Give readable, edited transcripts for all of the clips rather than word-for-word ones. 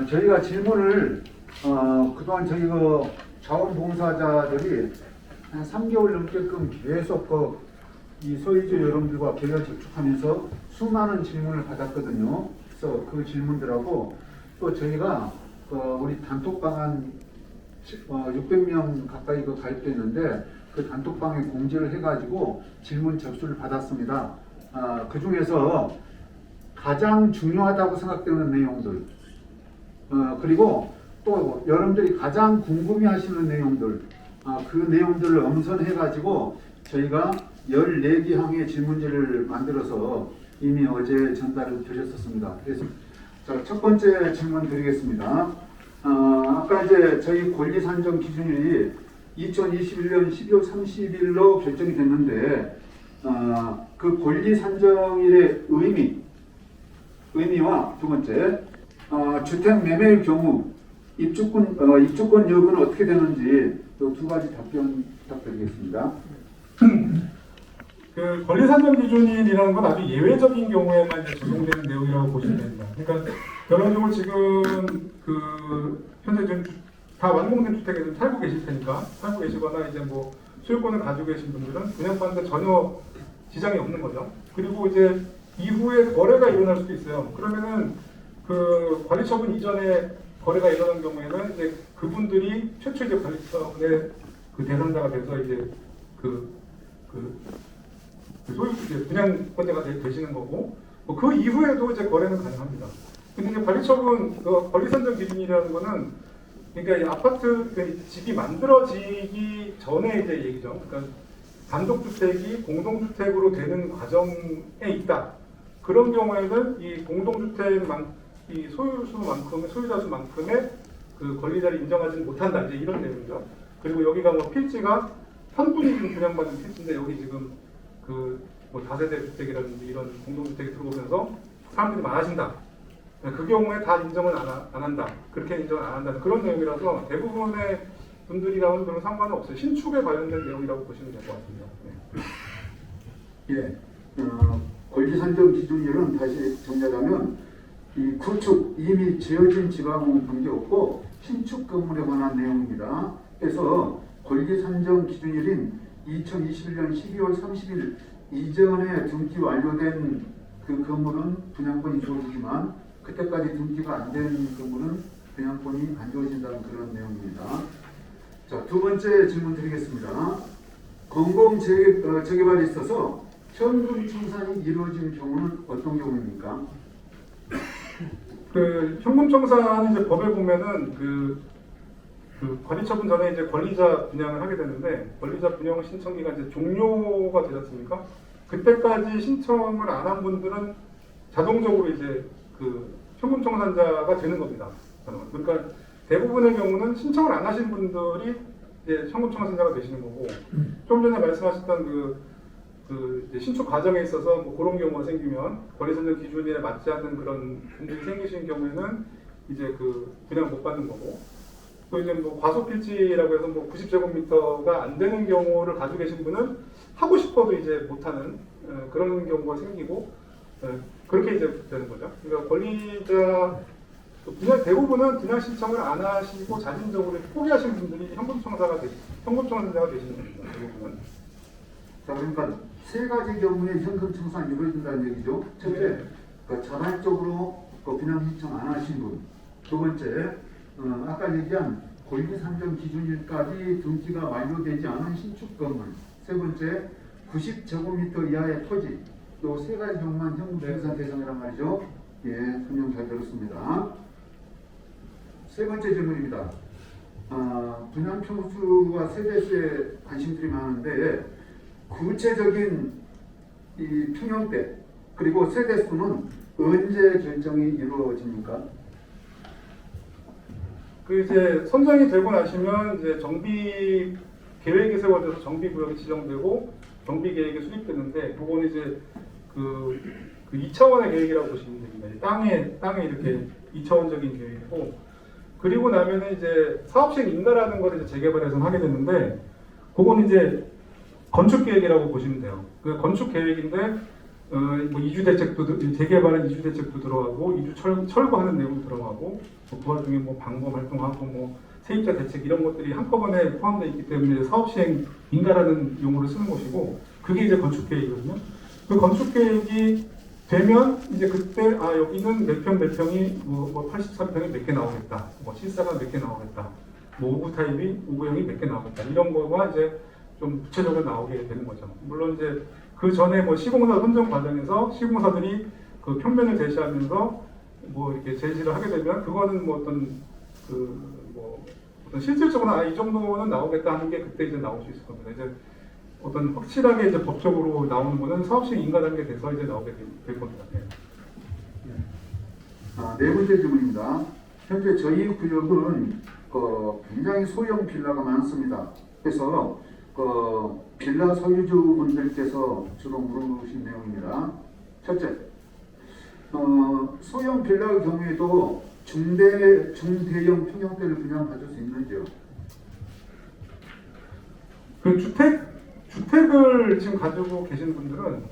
저희가 질문을 그동안 저희 자원봉사자들이 한 3개월 넘게끔 계속 이 소유주 여러분들과 개별 접촉하면서 수많은 질문을 받았거든요. 그래서 그 질문들하고 또 저희가 우리 단톡방 한 600명 가까이 가입됐는데 그 단톡방에 공지를 해가지고 질문 접수를 받았습니다. 그 중에서 가장 중요하다고 생각되는 내용들, 그리고 또 여러분들이 가장 궁금해하시는 내용들, 그 내용들을 엄선해가지고 저희가 14개항의 질문지를 만들어서 이미 어제 전달을 드렸었습니다. 그래서 자, 첫 번째 질문 드리겠습니다. 아까 이제 저희 권리 산정 기준일이 2021년 12월 30일로 결정이 됐는데 그 권리 산정일의 의미와 두 번째 주택 매매의 경우 입주권 여부는 어떻게 되는지 이 두 가지 답변 부탁드리겠습니다. 그 권리 산정 기준일이라는 건 아주 예외적인 경우에만 이제 적용되는 내용이라고 보시면 됩니다. 그러니까 결론적으로 지금 현재 지금 다 완공된 주택에 좀 살고 계실 테니까 살고 계시거나 이제 뭐 소유권을 가지고 계신 분들은 분양받는데 전혀 지장이 없는 거죠. 그리고 이제 이후에 거래가 일어날 수도 있어요. 그러면은 그 관리처분 이전에 거래가 일어난 경우에는 이제 그분들이 최초 이제 관리처분의 그 대상자가 돼서 이제 소유 이제 분양권자가 되시는 거고 그 이후에도 이제 거래는 가능합니다. 근데 이제 관리처분 권리 산정 기준이라는 거는 그러니까 이 아파트 집이 만들어지기 전에 이제 얘기죠. 그러니까 단독주택이 공동주택으로 되는 과정에 있다. 그런 경우에는 이 공동주택만 이 소유자 수만큼의 그 권리자를 인정하지 못한다. 이제 이런 내용이죠. 그리고 여기가 뭐 필지가 한 분이 지금 분양받은 필지인데 여기 지금 뭐 다세대 주택이라든지 이런 공동주택이 들어오면서 사람들이 많아진다. 그 경우에 다 인정을 안 한다. 그렇게 인정을 안 한다는 그런 내용이라서 대부분의 분들이랑은 그런 상관은 없어요. 신축에 관련된 내용이라고 보시면 될 것 같습니다. 네. 권리 산정 기준일은 다시 정리하자면 이 구축 이미 지어진 집하고는 관계없고 신축 건물에 관한 내용입니다. 그래서 권리 산정 기준일인 2021년 12월 30일 이전에 등기 완료된 그 건물은 분양권이 주어지지만 그때까지 등기가 안 된 건물은 분양권이 안 주어진다는 그런 내용입니다. 자, 두 번째 질문 드리겠습니다. 공공재개발에 있어서 현금 청산이 이루어진 경우는 어떤 경우입니까? 그 현금 청산은 이제 법에 보면은 그 관리처분 전에 이제 권리자 분양을 하게 되는데 권리자 분양 신청 기간 이제 종료가 되지 않습니까? 그때까지 신청을 안 한 분들은 자동적으로 이제 그 현금 청산자가 되는 겁니다. 그러니까 대부분의 경우는 신청을 안 하신 분들이 이제 현금 청산자가 되시는 거고 좀 전에 말씀하셨던 이제 신축 과정에 있어서 뭐 그런 경우가 생기면 권리 산정 기준에 맞지 않는 그런 분들이 생기신 경우에는 이제 분양 못 받는 거고 또 이제 뭐 과소필지라고 해서 뭐 90제곱미터가 안 되는 경우를 가지고 계신 분은 하고 싶어도 이제 못하는 그런 경우가 생기고 그렇게 이제 되는 거죠. 그러니까 권리자 대부분은 분양 신청을 안 하시고 자진적으로 포기하신 분들이 현금 청산자가 되시는 겁니다. 대부분은. 자, 그러니까 세 가지 경우에 현금 청산이 이루어진다는 얘기죠. 첫째, 자발적으로 분양 신청 안 하신 분. 두 번째, 아까 얘기한 권리 산정 기준일까지 등기가 완료되지 않은 신축 건물. 세 번째, 90제곱미터 이하의 토지. 또 세 가지 경우만 현금 청산 대상이란 말이죠. 예, 설명 잘 들었습니다. 세 번째 질문입니다. 분양 평수와 세대수에 관심들이 많은데 구체적인 이 평형대 그리고 세대수는 언제 결정이 이루어집니까? 이제 선정이 되고 나시면 이제 정비 계획이 세워져서 정비 구역이 지정되고 정비 계획이 수립되는데 그거는 이제 그 2차원의 계획이라고 보시면 됩니다. 땅에 이렇게 2차원적인 계획이고 그리고 나면은 이제 사업시행 인가라는 걸 이제 재개발해서 하게 되는데 그건 이제 건축 계획이라고 보시면 돼요. 그 건축 계획인데 뭐 이주 대책도 재개발은 이주 대책도 들어가고 이주 철거하는 내용도 들어가고 그 와중에 뭐 방범 활동하고 뭐 세입자 대책 이런 것들이 한꺼번에 포함되어 있기 때문에 사업 시행 인가라는 용어를 쓰는 것이고 그게 이제 건축 계획이거든요. 그 건축 계획이 되면 이제 그때 여기는 몇 평이 뭐 83평이 몇 개 나오겠다, 뭐 74가 몇 개 나오겠다, 뭐 5구 타입이 5구형이 몇 개 나오겠다 이런 거가 이제 좀 구체적으로 나오게 되는 거죠. 물론 이제 그 전에 뭐 시공사 선정 과정에서 시공사들이 그 평면을 제시하면서 뭐 이렇게 제시를 하게 되면 그거는 뭐 어떤 실질적으로 이 정도는 나오겠다 하는 게 그때 이제 나올 수 있을 겁니다. 이제 어떤 확실하게 이제 법적으로 나오는 거는 사업식 인가 단계 돼서 이제 나오게 될 겁니다. 네. 네 번째 질문입니다. 현재 저희 구역은 굉장히 소형 빌라가 많습니다. 그래서 빌라 소유주분들께서 주로 물어보신 내용입니다. 첫째, 소형 빌라의 경우에도 중대형 평형대를 분양받을 수 있는지요? 그 주택을 지금 가지고 계신 분들은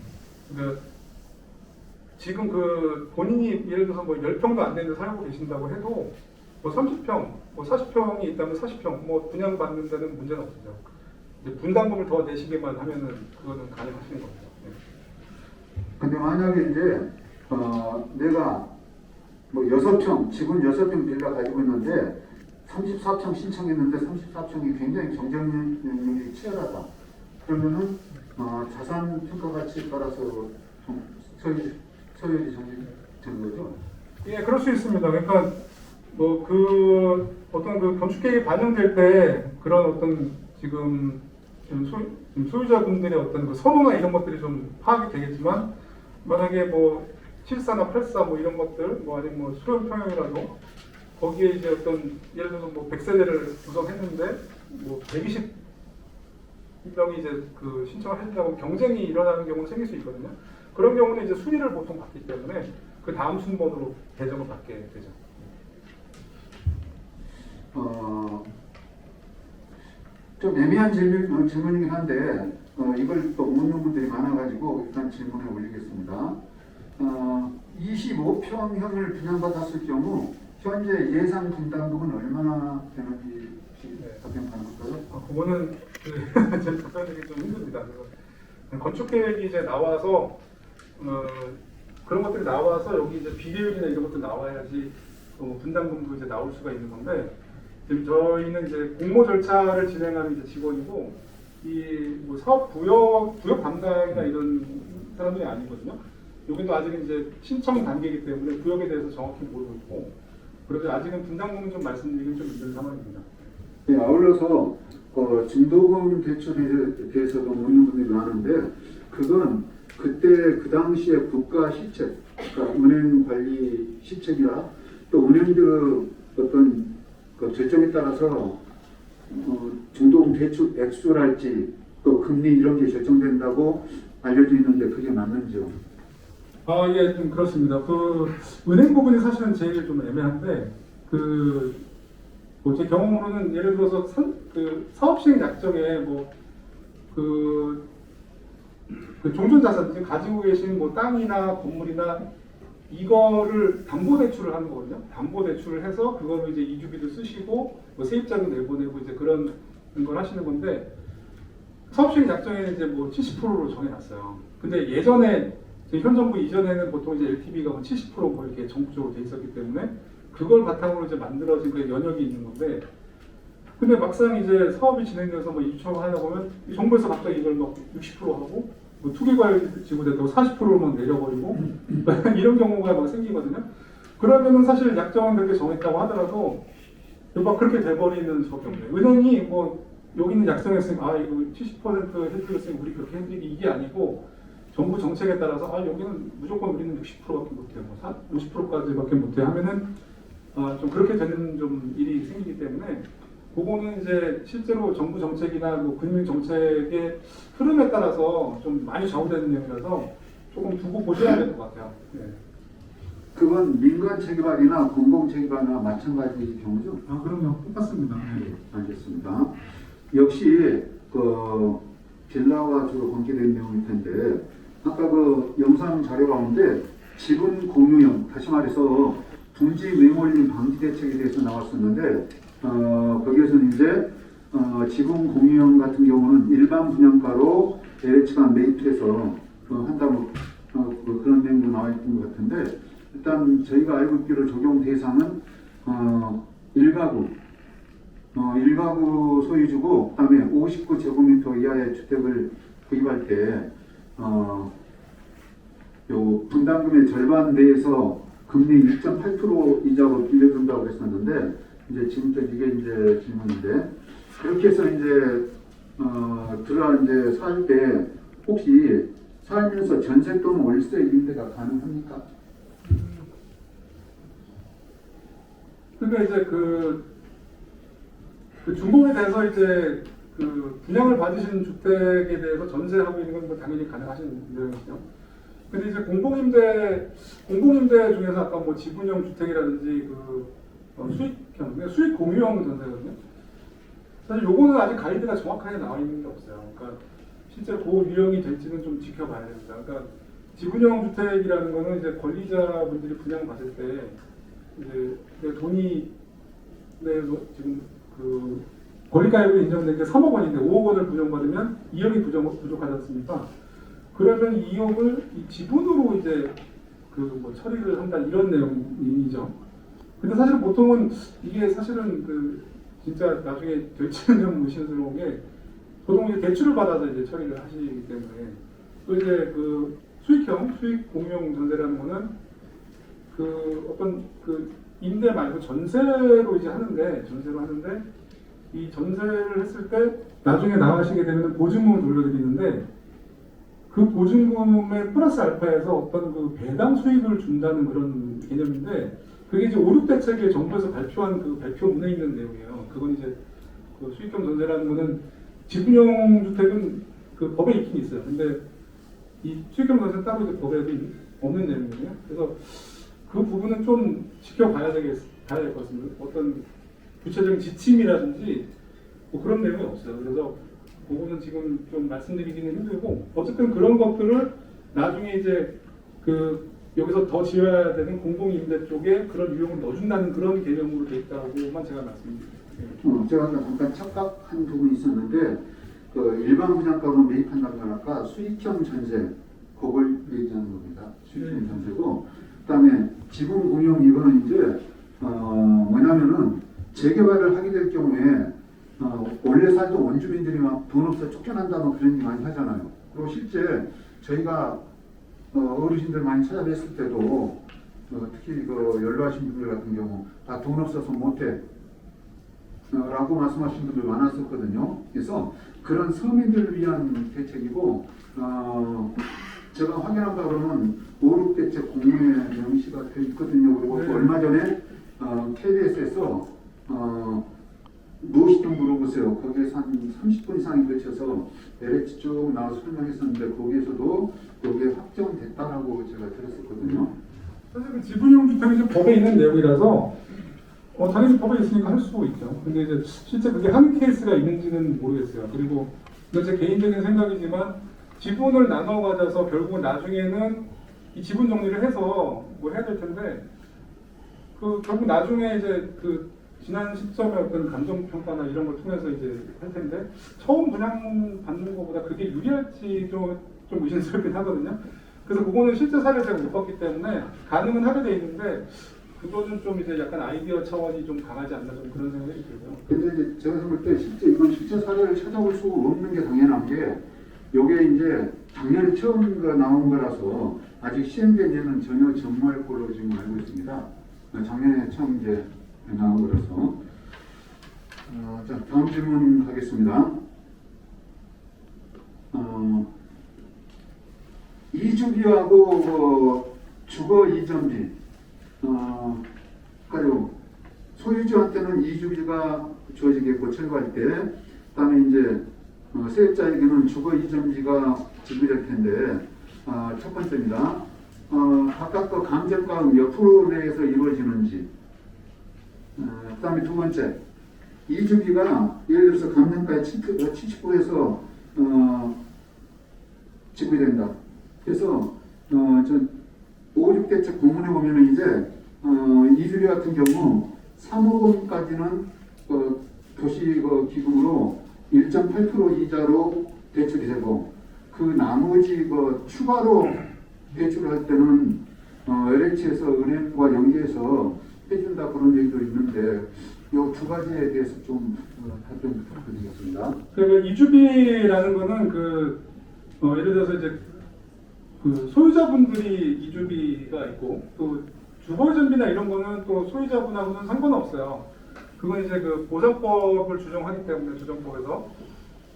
지금 본인이 예를 들어서 뭐 10평도 안 되는 데 살고 계신다고 해도 뭐 30평, 뭐 40평이 있다면 40평 뭐 분양받는 데는 문제는 없죠. 이제 분담금을 더 내시게만 하면은 그거는 가능하신 겁니다. 근데 만약에 이제 내가 뭐 6평, 지분 6평 빌라 가지고 있는데 34평 신청했는데 34평이 굉장히 경쟁 능력이 치열하다. 그러면은 자산 평가 가치에 따라서 좀 서열이 정해지는 거죠. 예, 그럴 수 있습니다. 그러니까 뭐 어떤 건축 계획이 반영될 때 그런 어떤 지금 소유자분들의 어떤 선호나 이런 것들이 좀 파악이 되겠지만 만약에 뭐 74나 84 뭐 이런 것들 뭐 아니면 뭐 수렴 평형이라도 거기에 이제 어떤 예를 들어서 뭐 100세대를 구성했는데 뭐 120명이 이제 신청을 해준다고 경쟁이 일어나는 경우는 생길 수 있거든요. 그런 경우는 이제 순위를 보통 받기 때문에 그 다음 순번으로 배정을 받게 되죠. 좀 애매한 질문이긴 한데 이걸 또 묻는 분들이 많아가지고 일단 질문에 올리겠습니다. 25평형을 분양받았을 경우 현재 예상 분담금은 얼마나 되는지 답변 가능할까요? 그거는 제가 답변드리기 좀 힘듭니다. 건축 계획이 이제 나와서 그런 것들이 나와서 여기 이제 비례율이나 이런 것도 나와야지 분담금도 이제 나올 수가 있는 건데 지금 저희는 이제 공모 절차를 진행하는 이제 직원이고 뭐 사업 구역 담당이나 이런 사람들이 아니거든요. 여기도 아직은 이제 신청 단계이기 때문에 구역에 대해서 정확히 모르고 있고 그래서 아직은 분담금은 좀 말씀드리기 좀 힘든 상황입니다. 네, 아울러서 중도금 대출에 대해서도 묻는 분들이 많은데 그건 그때 그 당시에 국가 시책, 그러니까 은행 관리 시책이나 또 은행들의 어떤 결정에 따라서 중도금 대출 액수랄지 또 금리 이런 게 결정된다고 알려져 있는데 그게 맞는지요? 예, 좀 그렇습니다. 은행 부분이 사실은 제일 좀 애매한데 제 경험으로는 예를 들어서 사업 시행 약정에 종전자산 지금 가지고 계신 뭐 땅이나 건물이나 이거를 담보 대출을 하는 거거든요. 담보 대출을 해서 그거를 이제 이주비도 쓰시고 뭐 세입자도 내보내고 이제 그런 걸 하시는 건데 사업시행 약정에는 이제 뭐 70%로 정해놨어요. 근데 예전에 현 정부 이전에는 보통 이제 LTV가 뭐 70%뭐 이렇게 전국적으로 돼 있었기 때문에 그걸 바탕으로 이제 만들어진 그 연역이 있는 건데 근데 막상 이제 사업이 진행돼서 뭐 이주처럼 하다 보면 정부에서 갑자기 이걸 막 60% 하고 뭐 투기과열 지구대도 40%를 막 내려버리고 이런 경우가 막 생기거든요. 그러면은 사실 약정은 그렇게 정했다고 하더라도 막 그렇게 돼버리는 수밖에 없네요. 은행이 뭐 여기는 약정했으니까 이거 70% 해주겠으니 우리 그렇게 해드리기 이게 아니고 정부 정책에 따라서 여기는 무조건 우리는 60%밖에 못해요. 뭐 50%까지밖에 못해 하면은 좀 그렇게 되는 좀 일이 생기기 때문에 그거는 이제 실제로 정부 정책이나 뭐 금융 정책의 흐름에 따라서 좀 많이 좌우되는 내용이라서 조금 두고 보셔야 될 것 같아요. 네. 그건 민간 재개발이나 공공 재개발이나 마찬가지 경우죠? 그럼요. 똑같습니다. 네, 알겠습니다. 역시 빌라와 주로 관계된 내용일 텐데 아까 그 영상 자료 가운데 지분 공유형, 다시 말해서 둥지 매몰림 방지 대책에 대해서 나왔었는데 거기에서는 이제 지분 공유형 같은 경우는 일반 분양가로 LH가 매입해서 한다고 그런 내용도 나와 있는 것 같은데, 일단 저희가 알고 있기로 적용 대상은 1가구 소유주고, 그다음에 59제곱미터 이하의 주택을 구입할 때 요 분담금의 절반 내에서 금리 1.8% 이자로 빌려준다고 했었는데, 이제 지금부터 이게 이제 질문인데, 그렇게 해서 이제 이제 살 때 혹시 살면서 전세 또는 월세 임대가 가능합니까? 그러니까 이제 그 중공에 대해서 이제 그 분양을 받으신 주택에 대해서 전세하고 있는 건 뭐 당연히 가능하신 내용이죠. 근데 이제 공공임대 중에서 아까 뭐 지분형 주택이라든지 수익형, 수익 공유형 전세거든요. 사실 요거는 아직 가이드가 정확하게 나와 있는 게 없어요. 그러니까 실제 그 유형이 될지는 좀 지켜봐야 됩니다. 그러니까 지분형 주택이라는 거는 이제 권리자분들이 분양 받을 때 이제 돈이 지금 그 권리가액으로 인정된 게 3억 원인데 5억 원을 분양받으면 2억이 부족하지 않습니까? 그러면 2억을 이 지분으로 이제 그 뭐 처리를 한다 이런 내용이죠. 근데 사실 보통은 이게 사실은 그 진짜 나중에 될지는 좀 의심스러운 게 보통 이제 대출을 받아서 이제 처리를 하시기 때문에, 또 이제 그 수익형, 수익 공유형 전세라는 거는 그 어떤 그 임대 말고 전세로 하는데 이 전세를 했을 때 나중에 나가시게 되면 보증금을 돌려드리는데, 그 보증금의 플러스 알파에서 어떤 그 배당 수익을 준다는 그런 개념인데, 그게 이제 5, 6대책에 정부에서 발표한 그 발표문에 있는 내용이에요. 그건 이제 그 수익형 전세라는 거는 지분형 주택은 그 법에 있긴 있어요. 근데 이 수익형 전세는 따로 이제 법에 없는 내용이거든요. 그래서 그 부분은 좀 지켜봐야 될 것 같습니다. 어떤 구체적인 지침이라든지 뭐 그런 내용이 없어요. 그래서 그거는 지금 좀 말씀드리기는 힘들고, 어쨌든 그런 것들을 나중에 이제 그 여기서 더 지어야 되는 공공임대 쪽에 그런 유형을 넣어준다는 그런 개념으로 돼 있다고만 제가 말씀드립니다. 제가 잠깐 착각한 부분이 있었는데, 그 일반 분양가로 매입한다는 건 아까 수익형 전세, 그걸 얘기하는 겁니다. 수익형 전세고, 그다음에 지분 공유형 이거는 이제 뭐냐면은 재개발을 하게 될 경우에 원래 살던 원주민들이 막 돈 없어 쫓겨난다 뭐 그런 얘기 많이 하잖아요. 그리고 실제 저희가 어르신들 많이 찾아뵀을 때도 특히 그 연로하신 분들 같은 경우 다 돈 없어서 못해 라고 말씀하신 분들 많았었거든요. 그래서 그런 서민들을 위한 대책이고, 제가 확인한 바로는 5, 6대책 공문에 명시가 되어 있거든요. 그리고 또 얼마 전에 KBS에서 무엇이든 물어보세요. 거기에서 한 30분 이상이 걸쳐서 LH 쭉 나와서 설명했었는데, 거기에서도 그게 확정됐다라고 제가 들었었거든요. 사실 그 지분형 주택이 지금 법에 있는 내용이라서 당연히 법에 있으니까 할 수 있죠. 근데 이제 실제 그게 한 케이스가 있는지는 모르겠어요. 그리고 이건 제 개인적인 생각이지만, 지분을 나눠 가져서 결국 나중에는 이 지분 정리를 해서 뭐 해야 될 텐데, 그 결국 나중에 이제 그 지난 시점의 어떤 감정 평가나 이런 걸 통해서 이제 할 텐데, 처음 분양 받는 것보다 그게 유리할지 좀 의심스럽긴 하거든요. 그래서 그거는 실제 사례를 제가 못 봤기 때문에 가능은 하게 돼 있는데, 그거는 좀 이제 약간 아이디어 차원이 좀 강하지 않나 좀 그런 생각이 들고요. 근데 이제 제가 볼 때 이건 실제 사례를 찾아볼 수가 없는 게 당연한 게, 요게 이제 작년에 처음 나온 거라서 아직 시행된 예는 전혀 전무할 걸로 지금 알고 있습니다. 작년에 처음 이제 나온 거라서. 자, 다음 질문 가겠습니다. 이주비하고 주거 이전비, 그리고 소유주한테는 이주비가 주어지겠고 철거할 때, 그다음에 이제 세입자에게는 주거 이전비가 지급될 텐데, 첫 번째입니다. 각각 그 감정가액 몇 프로 내에서 이루어지는지. 그다음에 두 번째, 이주비가 예를 들어서 감정가의 70%에서 지급이 된다. 그래서 저 5, 6대책 공문에 보면은 이제 이주리 같은 경우 3억 원까지는 도시 기금으로 1.8% 이자로 대출이 되고 그 나머지 추가로 대출을 할 때는 LH에서 은행과 연계해서 해준다 그런 얘기도 있는데 이 두 가지에 대해서 좀 답변 부탁드리겠습니다. 그 이주비라는 거는 예를 들어서 이제 그 소유자분들이 이주비가 있고 또 주거전비나 이런 거는 또 소유자분하고는 상관없어요. 그건 이제 그 보상법을 규정하기 때문에 조정법에서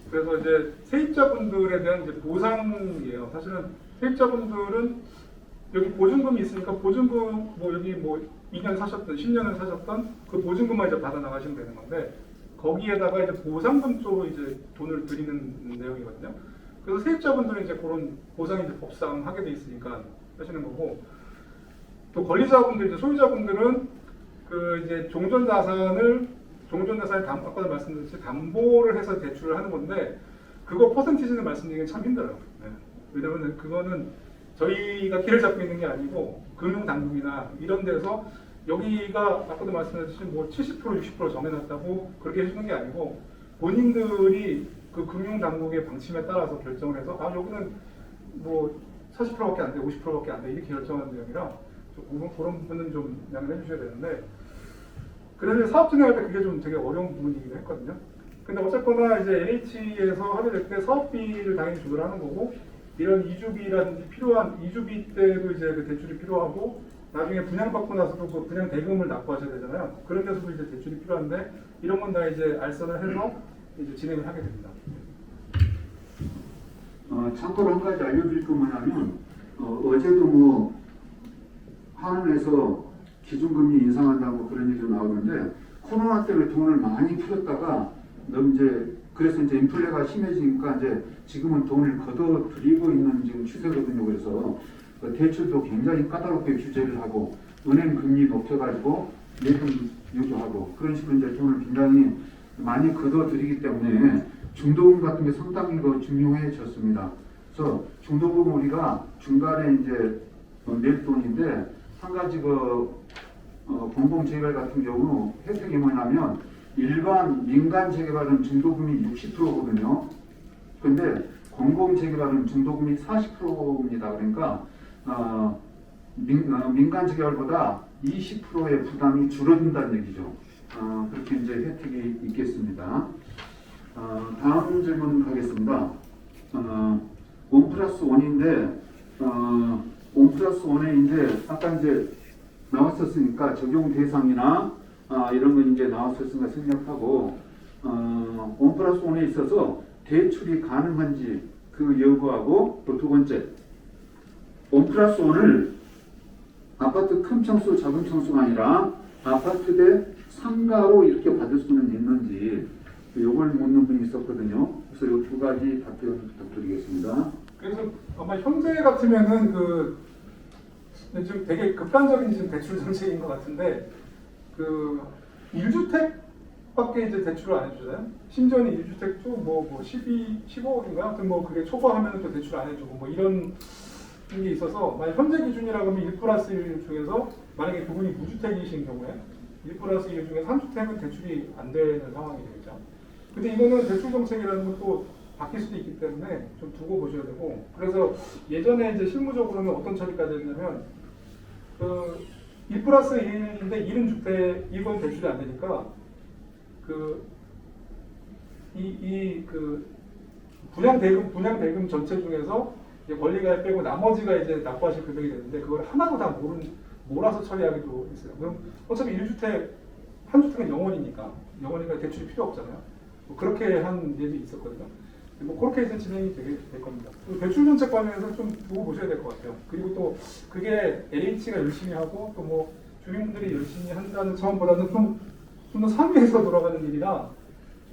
그래서 이제 세입자분들에 대한 이제 보상이에요. 사실은 세입자분들은 여기 보증금이 있으니까 보증금 여기 2년 사셨던 10년을 사셨던 그 보증금만 이제 받아 나가시면 되는 건데 거기에다가 이제 보상금 쪽으로 이제 돈을 드리는 내용이거든요. 그래서 세입자분들은 이제 그런 보상이 이제 법상 하게 돼 있으니까 하시는 거고 또 권리자분들 이제 소유자분들은 그 이제 종전자산을 아까도 말씀드렸듯이 담보를 해서 대출을 하는 건데 그거 퍼센티지는 말씀드리기는 참 힘들어요. 네. 왜냐면 그거는 저희가 키를 잡고 있는 게 아니고 금융당국이나 이런 데서 여기가 아까도 말씀드렸듯이 70% 60% 정해놨다고 그렇게 해주는 게 아니고 본인들이 그 금융당국의 방침에 따라서 결정을 해서 여기는 40%밖에 안 돼, 50%밖에 안 돼 이렇게 결정하는 내용이라 그런 부분은 좀 양해해 주셔야 되는데 그래서 사업 진행할 때 그게 좀 되게 어려운 부분이기도 했거든요. 근데 어쨌거나 이제 LH에서 합의될 때 사업비를 당연히 조절하는 거고 이런 이주비라든지 필요한 이주비 때도 이제 그 대출이 필요하고 나중에 분양받고 나서도 그 분양 대금을 납부하셔야 되잖아요. 그런 데서도 이제 대출이 필요한데 이런 건 다 이제 알선을 해서 이제 진행을 하게 됩니다. 참고로 한 가지 알려드릴 건 뭐냐면 어제도 한은에서 기준금리 인상한다고 그런 얘기도 나오는데 코로나 때문에 돈을 많이 풀었다가 그래서 이제 인플레가 심해지니까 이제 지금은 돈을 걷어들이고 있는 지금 추세거든요. 그래서 대출도 굉장히 까다롭게 규제를 하고 은행 금리 높여가지고 예금 유도하고 그런 식으로 이제 돈을 굉장히 많이 걷어들이기 때문에 중도금 같은 게 상당히 중요해졌습니다. 그래서 중도금 우리가 중간에 이제 낼 돈인데 한 가지 공공재개발 같은 경우 혜택이 뭐냐면 일반 민간 재개발은 중도금이 60%거든요. 근데 공공재개발은 중도금이 40%입니다. 그러니까 민간 재개발보다 20%의 부담이 줄어든다는 얘기죠. 그렇게 이제 혜택이 있겠습니다. 다음 질문 가겠습니다. 1+1인데 1+1에 이제 아까 이제 나왔었으니까 적용 대상이나 이런 건 이제 나왔었으니까 생략하고 1+1에 있어서 대출이 가능한지 그 여부하고 또 두 번째 1+1을 아파트 큰 평수 작은 평수가 아니라 아파트 대 상가로 이렇게 받을 수는 있는지 이걸 묻는 분이 있었거든요. 그래서 이 두 가지 답변 부탁드리겠습니다. 그래서 아마 현재 같으면은 지금 되게 극단적인 지금 대출 정책인 것 같은데 1주택밖에 이제 대출을 안 해주잖아요. 심지어는 1주택 쪽 15억인가? 하여튼 그게 초과하면 또 대출 안 해주고 이런 게 있어서 만약 현재 기준이라고 하면 1+1 중에서 만약에 그분이 무주택이신 경우에 1+1 중에 3주택은 대출이 안 되는 상황이 되겠죠. 근데 이거는 대출 정책이라는 것도 바뀔 수도 있기 때문에 좀 두고 보셔야 되고 그래서 예전에 이제 실무적으로는 어떤 처리까지 했냐면 1+1인데 1은 이건 대출이 안 되니까 분양 대금 전체 중에서 권리가 빼고 나머지가 이제 납부하실 금액이 되는데 그걸 하나도 다 몰아서 처리하기도 했어요. 그럼 어차피 1주택, 1주택은 영원이니까 대출이 필요 없잖아요. 그렇게 한 예도 있었거든요. 그렇게 해서 진행이 될 겁니다. 대출 정책 관련해서 좀 두고 보셔야 될 것 같아요. 그리고 또 그게 LH가 열심히 하고 또 주민들이 열심히 한다는 차원보다는 좀 더 상위에서 돌아가는 일이라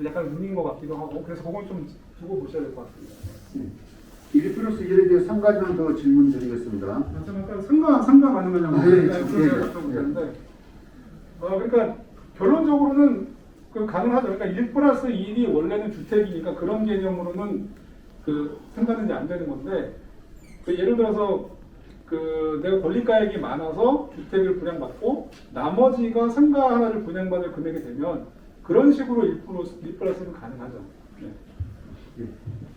약간 문인 것 같기도 하고 그래서 그건 좀 두고 보셔야 될 것 같습니다. 1+1에 대해서 한 가지만 더 질문 드리겠습니다. 아까 상가 가능하냐고 그랬는데 그러니까 결론적으로는 가능하죠. 그러니까 1+1이 원래는 주택이니까 그런 개념으로는 상가는 이제 안 되는 건데 예를 들어서 내가 권리가액이 많아서 주택을 분양받고 나머지가 상가 하나를 분양받을 금액이 되면 그런 식으로 1 플러스는 가능하죠. 네. 예,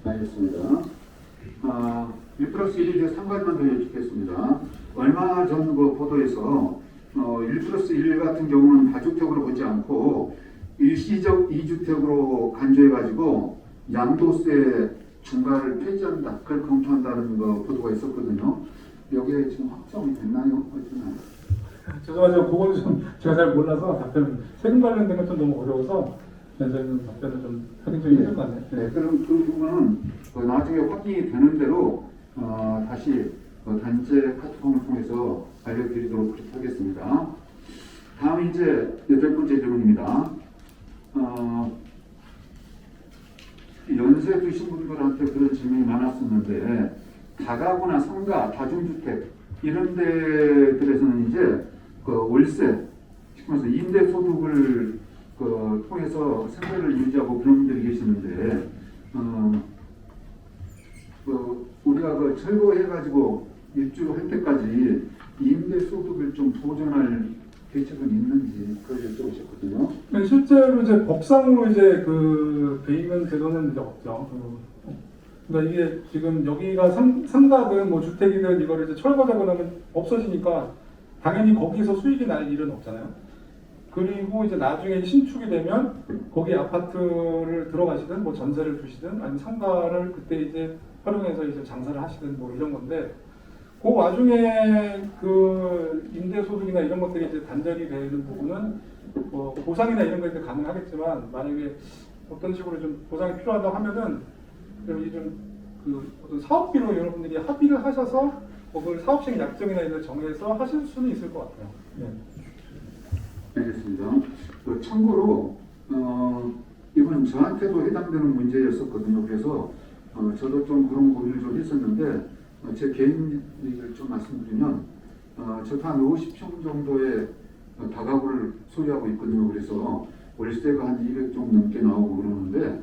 알겠습니다. 1 플러스 1에 대해서 한 가지만 더 여쭙겠습니다. 얼마 전 그 보도에서 1 플러스 1 같은 경우는 다주택으로 보지 않고 일시적 2주택으로 간주해가지고 양도세 중과를 폐지한다, 그걸 검토한다는 거 보도가 있었거든요. 여기에 지금 확정이 됐나요? 어쩌나요? 죄송하지만 그건 좀 제가 잘 몰라서 세금 관련된 건 좀 너무 어려워서 저는 답변을 좀 하긴 좀 힘들 것 같네요. 네, 그럼 그 부분은 나중에 확인이 되는 대로 다시 단체 카톡방을 통해서 알려드리도록 그렇게 하겠습니다. 다음 이제 8번째 질문입니다. 연세 드신 분들한테 그런 질문이 많았었는데 다가구나 상가, 다중주택 이런 데들에서는 이제 월세, 시면서 임대 소득을 통해서 생계를 유지하고 그런 분들이 계시는데 우리가 철거해가지고 입주할 때까지 임대 소득을 좀 보존할 대책은 있는지 그걸 여쭤보셨거든요. 실제로 이제 법상으로 이제 돼 있는 제도는 이제 없죠. 그러니까 이게 지금 여기가 상가든 뭐 주택이든 이걸 이제 철거하고 나면 없어지니까 당연히 거기서 수익이 날 일은 없잖아요. 그리고 이제 나중에 신축이 되면 거기 아파트를 들어가시든 뭐 전세를 두시든 아니면 상가를 그때 이제 활용해서 이제 장사를 하시든 뭐 이런 건데 그 와중에 임대소득이나 이런 것들이 이제 단절이 되는 부분은 뭐 보상이나 이런 것들이 가능하겠지만 만약에 어떤 식으로 좀 보상이 필요하다고 하면은 어떤 사업비로 여러분들이 합의를 하셔서 그걸 사업시행 약정이나 이런 걸 정해서 하실 수는 있을 것 같아요. 네. 알겠습니다. 참고로 이건 저한테도 해당되는 문제였었거든요. 그래서 저도 좀 그런 고민을 좀 했었는데 제 개인 얘기를 좀 말씀드리면 저도 한 50평 정도의 다가구를 소유하고 있거든요. 그래서 월세가 한 200 정도 넘게 나오고 그러는데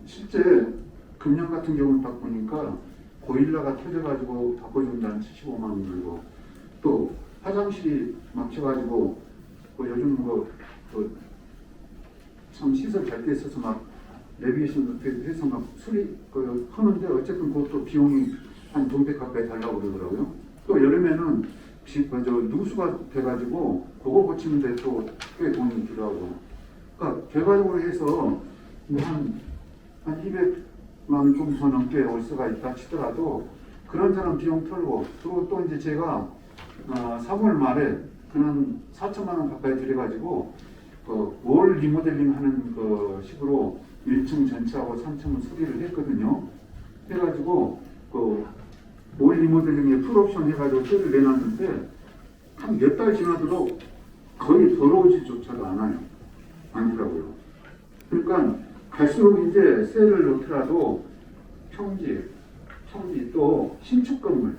실제 금년 같은 경우는 딱 보니까 보일러가 터져가지고 바꿔준다는 75만 원 들고 또 화장실이 막혀가지고 요즘 참 시설 잘 돼 있어서 막 내비게이션 해서 막 수리 하는데 어쨌든 그것도 비용이 한 200 가까이 달라고 그러더라고요. 또 여름에는 누수가 돼가지고 그거 고치는데 또 꽤 돈이 들어가고. 그러니까 결과적으로 해서 한 200만 원 좀 더 넘게 월세가 있다 치더라도 그런저런 비용 털고 그리고 또 이제 제가 3월 말에 그런 4천만 원 가까이 들여가지고 월 리모델링 하는 식으로 1층 전체하고 3층을 수리를 했거든요. 해가지고 월 리모델링에 풀옵션 해가지고 세를 내놨는데 한 몇 달 지나도 거의 더러워지조차도 않더라고요. 그러니까 갈수록 이제 세를 넣더라도 평지 또 신축 건물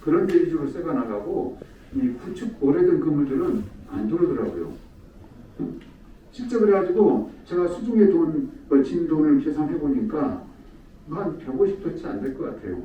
그런 데 위주로 세가 나가고 이 구축 오래된 건물들은 안 들어오더라고요. 실제 그래가지고 제가 수중에 진 돈을 계산해 보니까 한 150도 채 안 될 것 같아요.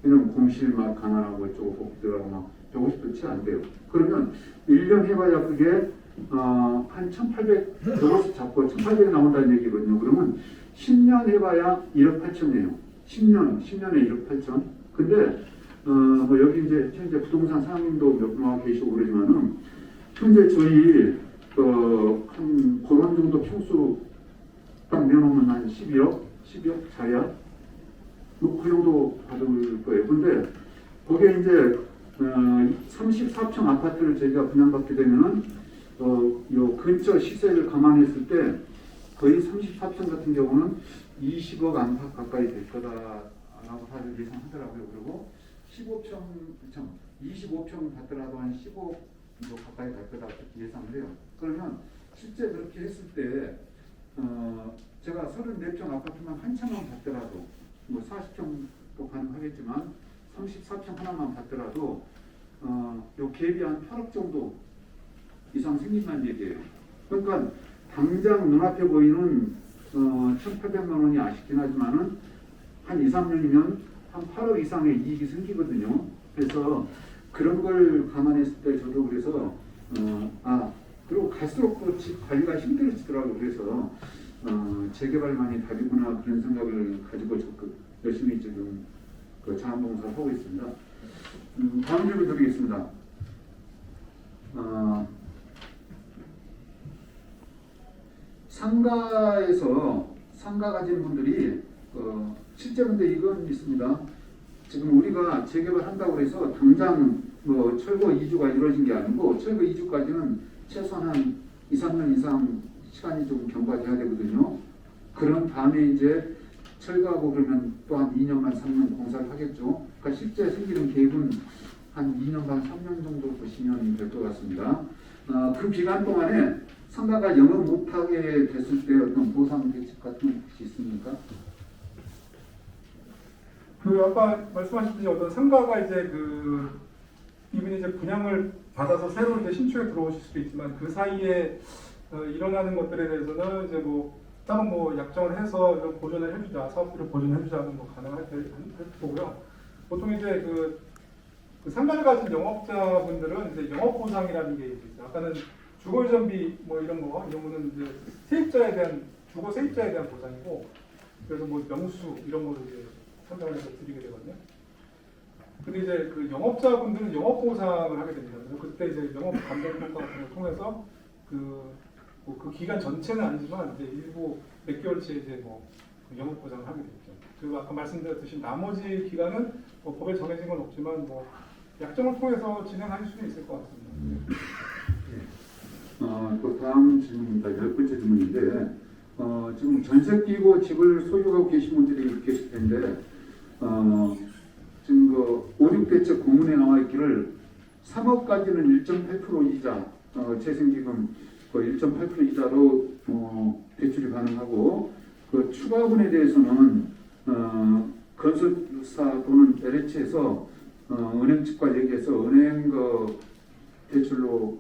왜냐면 공실 막 가난하고 어쩌고 복들하고 막 150도 채 안 돼요. 그러면 1년 해봐야 그게 한 1,800 들어서 잡고 1,800이 나온다는 얘기거든요. 그러면 10년 해봐야 1억 8천이에요. 10년에 1억 8천. 근데 여기 이제 현재 부동산 상임도 몇 분 계시고 그러지만은 현재 저희 한 그런 정도 평수 딱 내놓으면 한 12억 자야 뭐 그 정도 받을 거예요. 근데 거기에 이제 34평 아파트를 저희가 분양받게 되면은 요 근처 시세를 감안했을 때 거의 34평 같은 경우는 20억 안팎 가까이 될 거다라고 다들 예상하더라고요. 그리고 25평 받더라도 한 15억 정도 가까이 갈 거다 그렇게 예상을 해요. 그러면 실제 그렇게 했을 때 제가 34평 아파트만 한 채만 받더라도 뭐 40평도 가능하겠지만 34평 하나만 받더라도 요 갭이 한 8억 정도 이상 생긴다는 얘기예요. 그러니까 당장 눈앞에 보이는 1,800만 원이 아쉽긴 하지만은 한 2, 3년이면 한 8억 이상의 이익이 생기거든요. 그래서 그런 걸 감안했을 때 저도 그래서 그리고 갈수록 또 집 관리가 힘들어지더라고요. 그래서 재개발만이 답이구나 그런 생각을 가지고 적극 열심히 지금 그 자원봉사를 하고 있습니다. 다음 질문 드리겠습니다. 상가 가진 분들이 실제 근데 이건 있습니다. 지금 우리가 재개발한다고 해서 당장 뭐 철거 이주가 이루어진 게 아니고 철거 이주까지는 최소한 한 2, 3년 이상 시간이 좀 경과돼야 되거든요. 그런 다음에 이제 철거하고 그러면 또 한 2년만 3년 공사를 하겠죠. 그러니까 실제 생기는 계획은 한 2년 반 3년 정도 보시면 될 것 같습니다. 그 기간 동안에 상가가 영업 못하게 됐을 때 어떤 보상 대책 같은 것이 있습니까? 그 아까 말씀하셨듯이 어떤 상가가 이제 이분이 이제 분양을 받아서 새로 이제 신축에 들어오실 수도 있지만 그 사이에 일어나는 것들에 대해서는 이제 뭐 따로 뭐 약정을 해서 이런 보존을 해주자, 사업비를 보존해주자는 뭐 가능할 거고요. 보통 이제 그 상가를 가진 영업자분들은 이제 영업 보상이라는 게 있어요. 아까는 주거 이전비 뭐 이런 거는 이제 세입자에 대한 주거 세입자에 대한 보상이고, 그래서 뭐 명수 이런 거를 이제 상가를 해서 드리게 되거든요. 근데 이제 그 영업자분들은 영업 보상을 하게 됩니다. 그래서 그때 이제 영업 감정 평가 같은 걸 통해서 그 기간 전체는 아니지만 이제 일부 몇 개월치 이제 그 영업 보상을 하게 되죠. 그리고 아까 말씀드렸듯이 나머지 기간은 뭐 법에 정해진 건 없지만 뭐 약정을 통해서 진행하실 수는 있을 것 같습니다. 또 다음 질문입니다. 10번째 질문인데 지금 전세 끼고 집을 소유하고 계신 분들이 계실 텐데 지금 그 5, 6대책 공문에 나와 있기를 3억까지는 1.8% 이자 재생기금 1.8% 이자로 대출이 가능하고 그 추가분에 대해서는 건설사 또는 LH에서 은행 측과 얘기해서 은행 대출로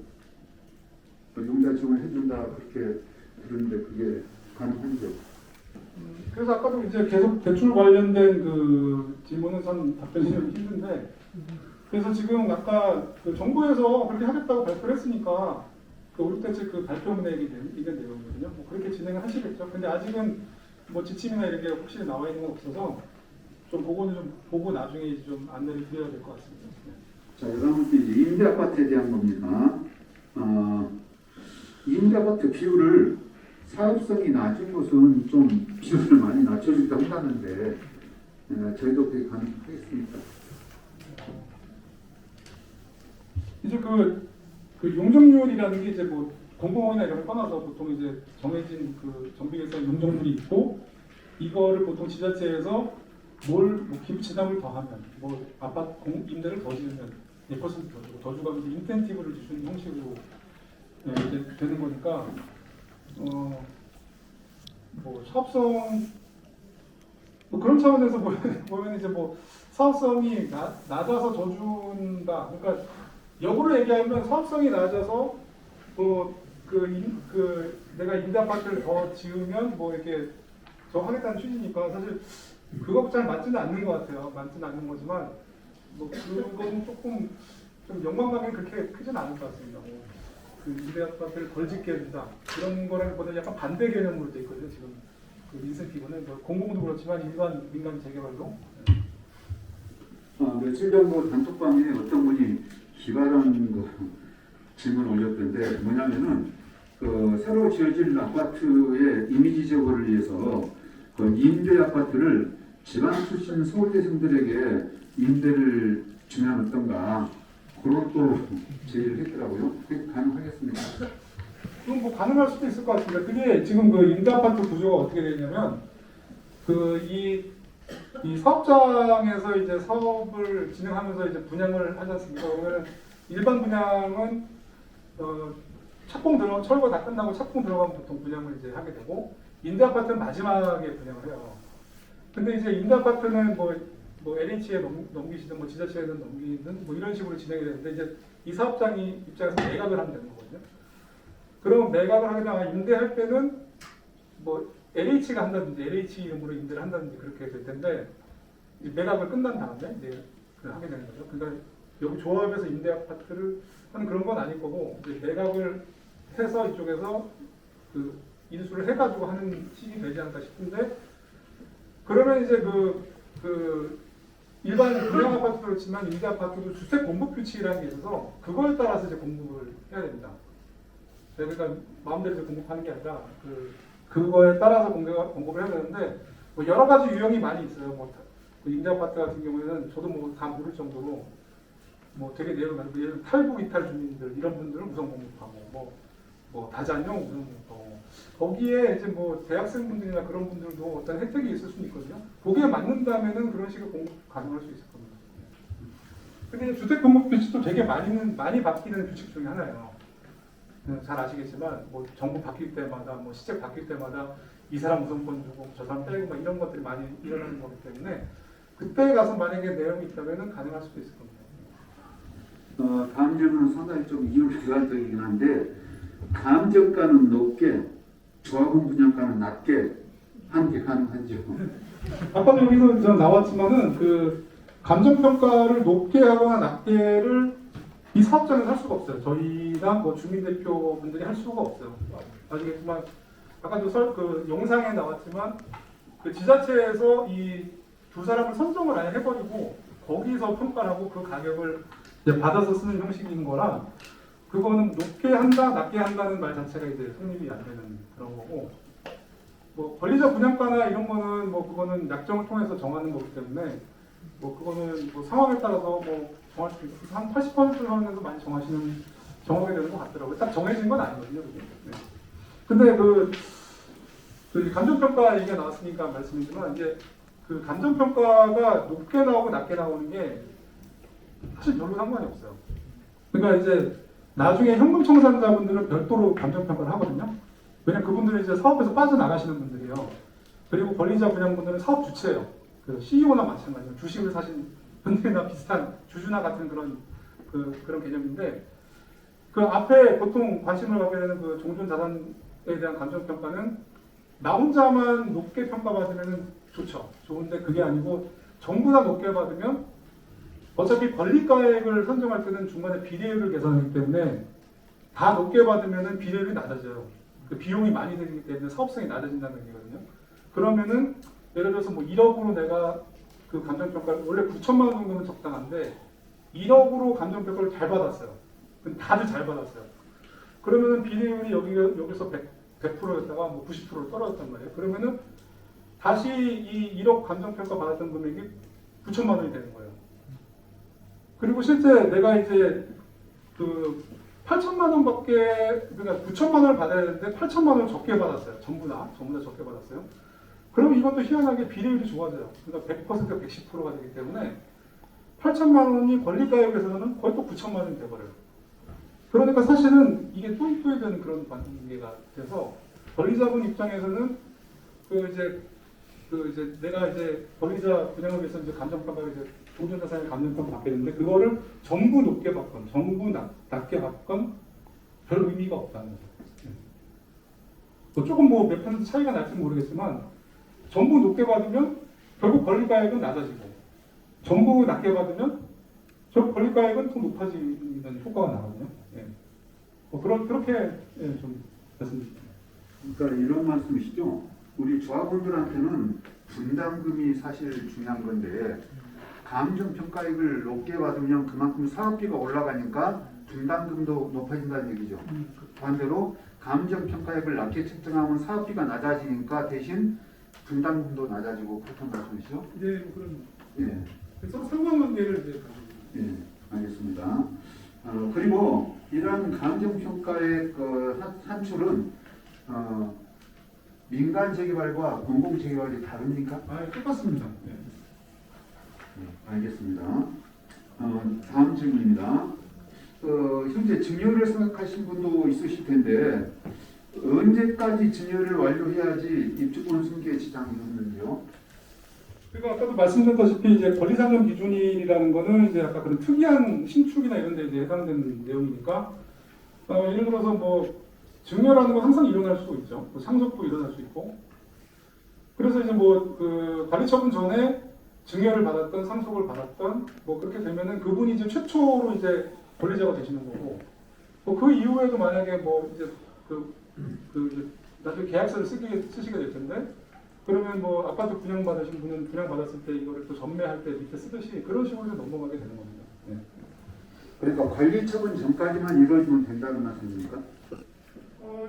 융자 지원을 해준다 그렇게 들었는데 그게 가능한지요? 그래서 아까도 이제 계속 대출 관련된 그 질문은 전 답변이 좀 힘든데, 그래서 지금 아까 그 정부에서 그렇게 하겠다고 발표를 했으니까 그 5.6대책 그 발표문에 이게 내용이거든요. 뭐 그렇게 진행을 하시겠죠. 근데 아직은 뭐 지침이나 이런 게 확실히 나와 있는 건 없어서 좀 그거는 좀 보고 나중에 좀 안내를 드려야 될 것 같습니다. 자, 여러분 이제 임대 아파트에 대한 겁니다. 임대 아파트 비율을 사업성이 낮은 곳은 좀 비율을 많이 낮춰주기도 한다는데 저희도 그게 가능하겠습니까? 이제 그 용적률이라는 게 이제 뭐 공공원이나 이런 걸 떠나서 보통 이제 정해진 그 정비계획상 용적률이 있고, 이거를 보통 지자체에서 뭐 기부 지담을 더하면 뭐 아파트 임대를 더 지으면 4% 더 주고 더 주고 하면서 인센티브를 주는 형식으로 이제 되는 거니까 뭐 사업성 뭐 그런 차원에서 보면 이제 뭐 사업성이 낮아서 더 준다. 그러니까 역으로 얘기하면 사업성이 낮아서 내가 임대 아파트를 더 지으면 뭐 이렇게 더 하겠다는 취지니까 사실 그거 잘 맞지는 않는 것 같아요. 맞지는 않는 거지만 뭐 그건 조금 좀 연관관계는 그렇게 크진 않을 것 같습니다. 그 임대 아파트를 덜 짓게 해준다 그런 거라기보다 약간 반대 개념으로 돼 있거든요. 지금 그 인센티브는 뭐 공공도 그렇지만 일반 민간 재개발로. 며칠 전부 단톡방에 어떤 분이 기발한 질문을 올렸던데 뭐냐면은 그 새로 지어질 아파트의 이미지 제고를 위해서 그 임대 아파트를 지방 출신 서울대생들에게 임대를 주면 어떤가 그걸 또 제의를 했더라고요. 그게 가능하겠습니까? 그럼 뭐 가능할 수도 있을 것 같습니다. 그게 지금 그 임대 아파트 구조가 어떻게 되냐면 이 사업장에서 이제 사업을 진행하면서 이제 분양을 하지 않습니까? 그러면 일반 분양은 철거 다 끝나고 착공 들어가면 보통 분양을 이제 하게 되고, 임대 아파트는 마지막에 분양을 해요. 근데 이제 임대 아파트는 뭐 LH에 넘기시든 뭐 지자체에는 넘기든 뭐 이런 식으로 진행이 되는데, 이제 이 사업장이 입장에서 매각을 하면 되는 거거든요. 그럼 매각을 하게다가 임대할 때는 뭐 LH가 한다든지 LH 이름으로 임대를 한다든지 그렇게 될 텐데, 이제 매각을 끝난 다음에 이제 하게 되는 거죠. 그러니까 여기 조합에서 임대 아파트를 하는 그런 건 아닐 거고 이제 매각을 해서 이쪽에서 그 인수를 해가지고 하는 식이 되지 않을까 싶은데 그러면 이제 그 일반 분양 아파트도 그렇지만 임대 아파트도 주택 공급 규칙이라는 게 있어서 그거에 따라서 이제 공급을 해야 됩니다. 그러니까 마음대로 이제 공급하는 게 아니라 그거에 따라서 공급을 해야 되는데 뭐 여러 가지 유형이 많이 있어요. 뭐 그 임대 아파트 같은 경우에는 저도 뭐 다 모를 정도로 뭐 되게 내용 많고 예를 들어 탈북 이탈 주민들 이런 분들은 우선 공급하고 뭐 다자녀 우선 공급하고 거기에 이제 뭐 대학생분들이나 그런 분들도 어떤 혜택이 있을 수는 있거든요. 거기에 맞는다면은 그런 식으로 공급 가능할 수 있을 겁니다. 근데 주택 공급 규칙도 되게 많이 바뀌는 규칙 중에 하나예요. 잘 아시겠지만 뭐 정부 바뀔 때마다 뭐 시책 바뀔 때마다 이 사람 우선권 주고 저 사람 빼고 막 이런 것들이 많이 일어나는 거기 때문에 그때 가서 만약에 내용이 있다면은 가능할 수도 있을 겁니다. 다음 질문은 상당히 좀 이율주관적이긴 한데 감정가는 높게 조합원 분양가는 낮게 하는 게 가능한지요? 아까도 여기서 나왔지만은 그 감정평가를 높게 하거나 낮게를 이 사업장에서 할 수가 없어요. 저희나 뭐 주민대표분들이 할 수가 없어요. 아시겠지만 아까도 그 영상에 나왔지만 그 지자체에서 이 두 사람을 선정을 아예 해버리고 거기서 평가를 하고 그 가격을 이제 받아서 쓰는 형식인 거라 그거는 높게 한다, 낮게 한다는 말 자체가 이제 성립이 안 되는 그런 거고 뭐 권리자 분양가나 이런 거는 뭐 그거는 약정을 통해서 정하는 거기 때문에 뭐 그거는 뭐 상황에 따라서 뭐 정할 수 있고 한 80% 선에서 많이 정하게 되는 것 같더라고요. 딱 정해진 건 아니거든요. 그게. 네. 근데 그 감정평가 얘기가 나왔으니까 말씀드리지만 이제 그 감정평가가 높게 나오고 낮게 나오는 게 사실 별로 상관이 없어요. 그러니까 이제 나중에 현금 청산자분들은 별도로 감정평가를 하거든요. 왜냐면 그분들은 이제 사업에서 빠져나가시는 분들이에요. 그리고 권리자 분양분들은 사업 주체예요. 그 CEO나 마찬가지예요. 주식을 사신 분들이나 비슷한 주주나 같은 그런 개념인데 그 앞에 보통 관심을 갖게 되는 그 종전 자산에 대한 감정평가는 나 혼자만 높게 평가받으면 좋죠. 좋은데 그게 아니고 전부 다 높게 받으면 어차피 권리가액을 선정할 때는 중간에 비례율을 계산하기 때문에 다 높게 받으면 비례율이 낮아져요. 그 비용이 많이 들기 때문에 사업성이 낮아진다는 얘기거든요. 그러면은 예를 들어서 뭐 1억으로 내가 그 감정평가를 원래 9천만 원 정도면 적당한데 1억으로 감정평가를 잘 받았어요. 다들 잘 받았어요. 그러면은 비례율이 여기서 100%였다가 뭐 90%로 떨어졌단 말이에요. 그러면은 다시 이 1억 감정평가 받았던 금액이 9천만 원이 되는 거예요. 그리고 실제 내가 이제 그 8천만 원밖에 그러니까 9천만 원을 받아야 되는데 8천만 원을 적게 받았어요. 전부 다 적게 받았어요. 그럼 이것도 희한하게 비례율이 좋아져요. 그러니까 100%가 110%가 되기 때문에 8천만 원이 권리가액에서는 거의 또 9천만 원이 돼버려요. 그러니까 사실은 이게 또이또이 되는 그런 관계가 돼서 권리자분 입장에서는 내가 이제 권리자 분양을 위해서 이제 감정평가를 이제 종전자산의 감정평가 받게 되는데 그거를 전부 높게 받건 전부 낮게 받건 별 의미가 없다는 거죠. 뭐 조금 뭐 몇 퍼센트 차이가 날지 모르겠지만 전부 높게 받으면 결국 권리가액은 낮아지고 전부 낮게 받으면 결국 권리가액은 더 높아지는 효과가 나거든요. 예. 뭐 그렇게 좀 말씀드립니다. 그러니까 이런 말씀이시죠. 우리 조합원들한테는 분담금이 사실 중요한 건데 감정평가액을 높게 받으면 그만큼 사업비가 올라가니까 분담금도 높아진다는 얘기죠. 반대로 감정평가액을 낮게 책정하면 사업비가 낮아지니까 대신 분담금도 낮아지고 그렇단 말씀이시죠? 네, 그런. 예. 서로 상관관계를 이제 가지고. 예, 알겠습니다. 그리고 이런 감정평가의 산출은 민간 재개발과 공공 재개발이 다릅니까? 똑같습니다. 네. 알겠습니다. 다음 질문입니다. 현재 증여를 생각하신 분도 있으실 텐데 언제까지 증여를 완료해야지 입주권 승계에 지장이 없는지요? 그러니까 아까도 말씀드렸다시피 이제 권리상정 기준이라는 거는 이제 아까 그런 특이한 신축이나 이런 데 이제 해당되는 내용이니까 예를 들어서 뭐 증여라는 건 항상 일어날 수 있죠. 뭐 상속도 일어날 수 있고. 그래서 이제 뭐 그 관리처분 전에 증여를 받았던 상속을 받았던 뭐 그렇게 되면은 그분이 이제 최초로 이제 권리자가 되시는 거고 뭐 그 이후에도 만약에 뭐 이제 이제 나중에 계약서를 쓰시게 될 텐데 그러면 뭐 아파트 분양받으신 분은 분양받았을 때 이거를 또 전매할 때 밑에 쓰듯이 그런 식으로 이제 넘어가게 되는 겁니다. 네. 그러니까 관리 처분 전까지만 이루어지면 된다는 말씀입니까?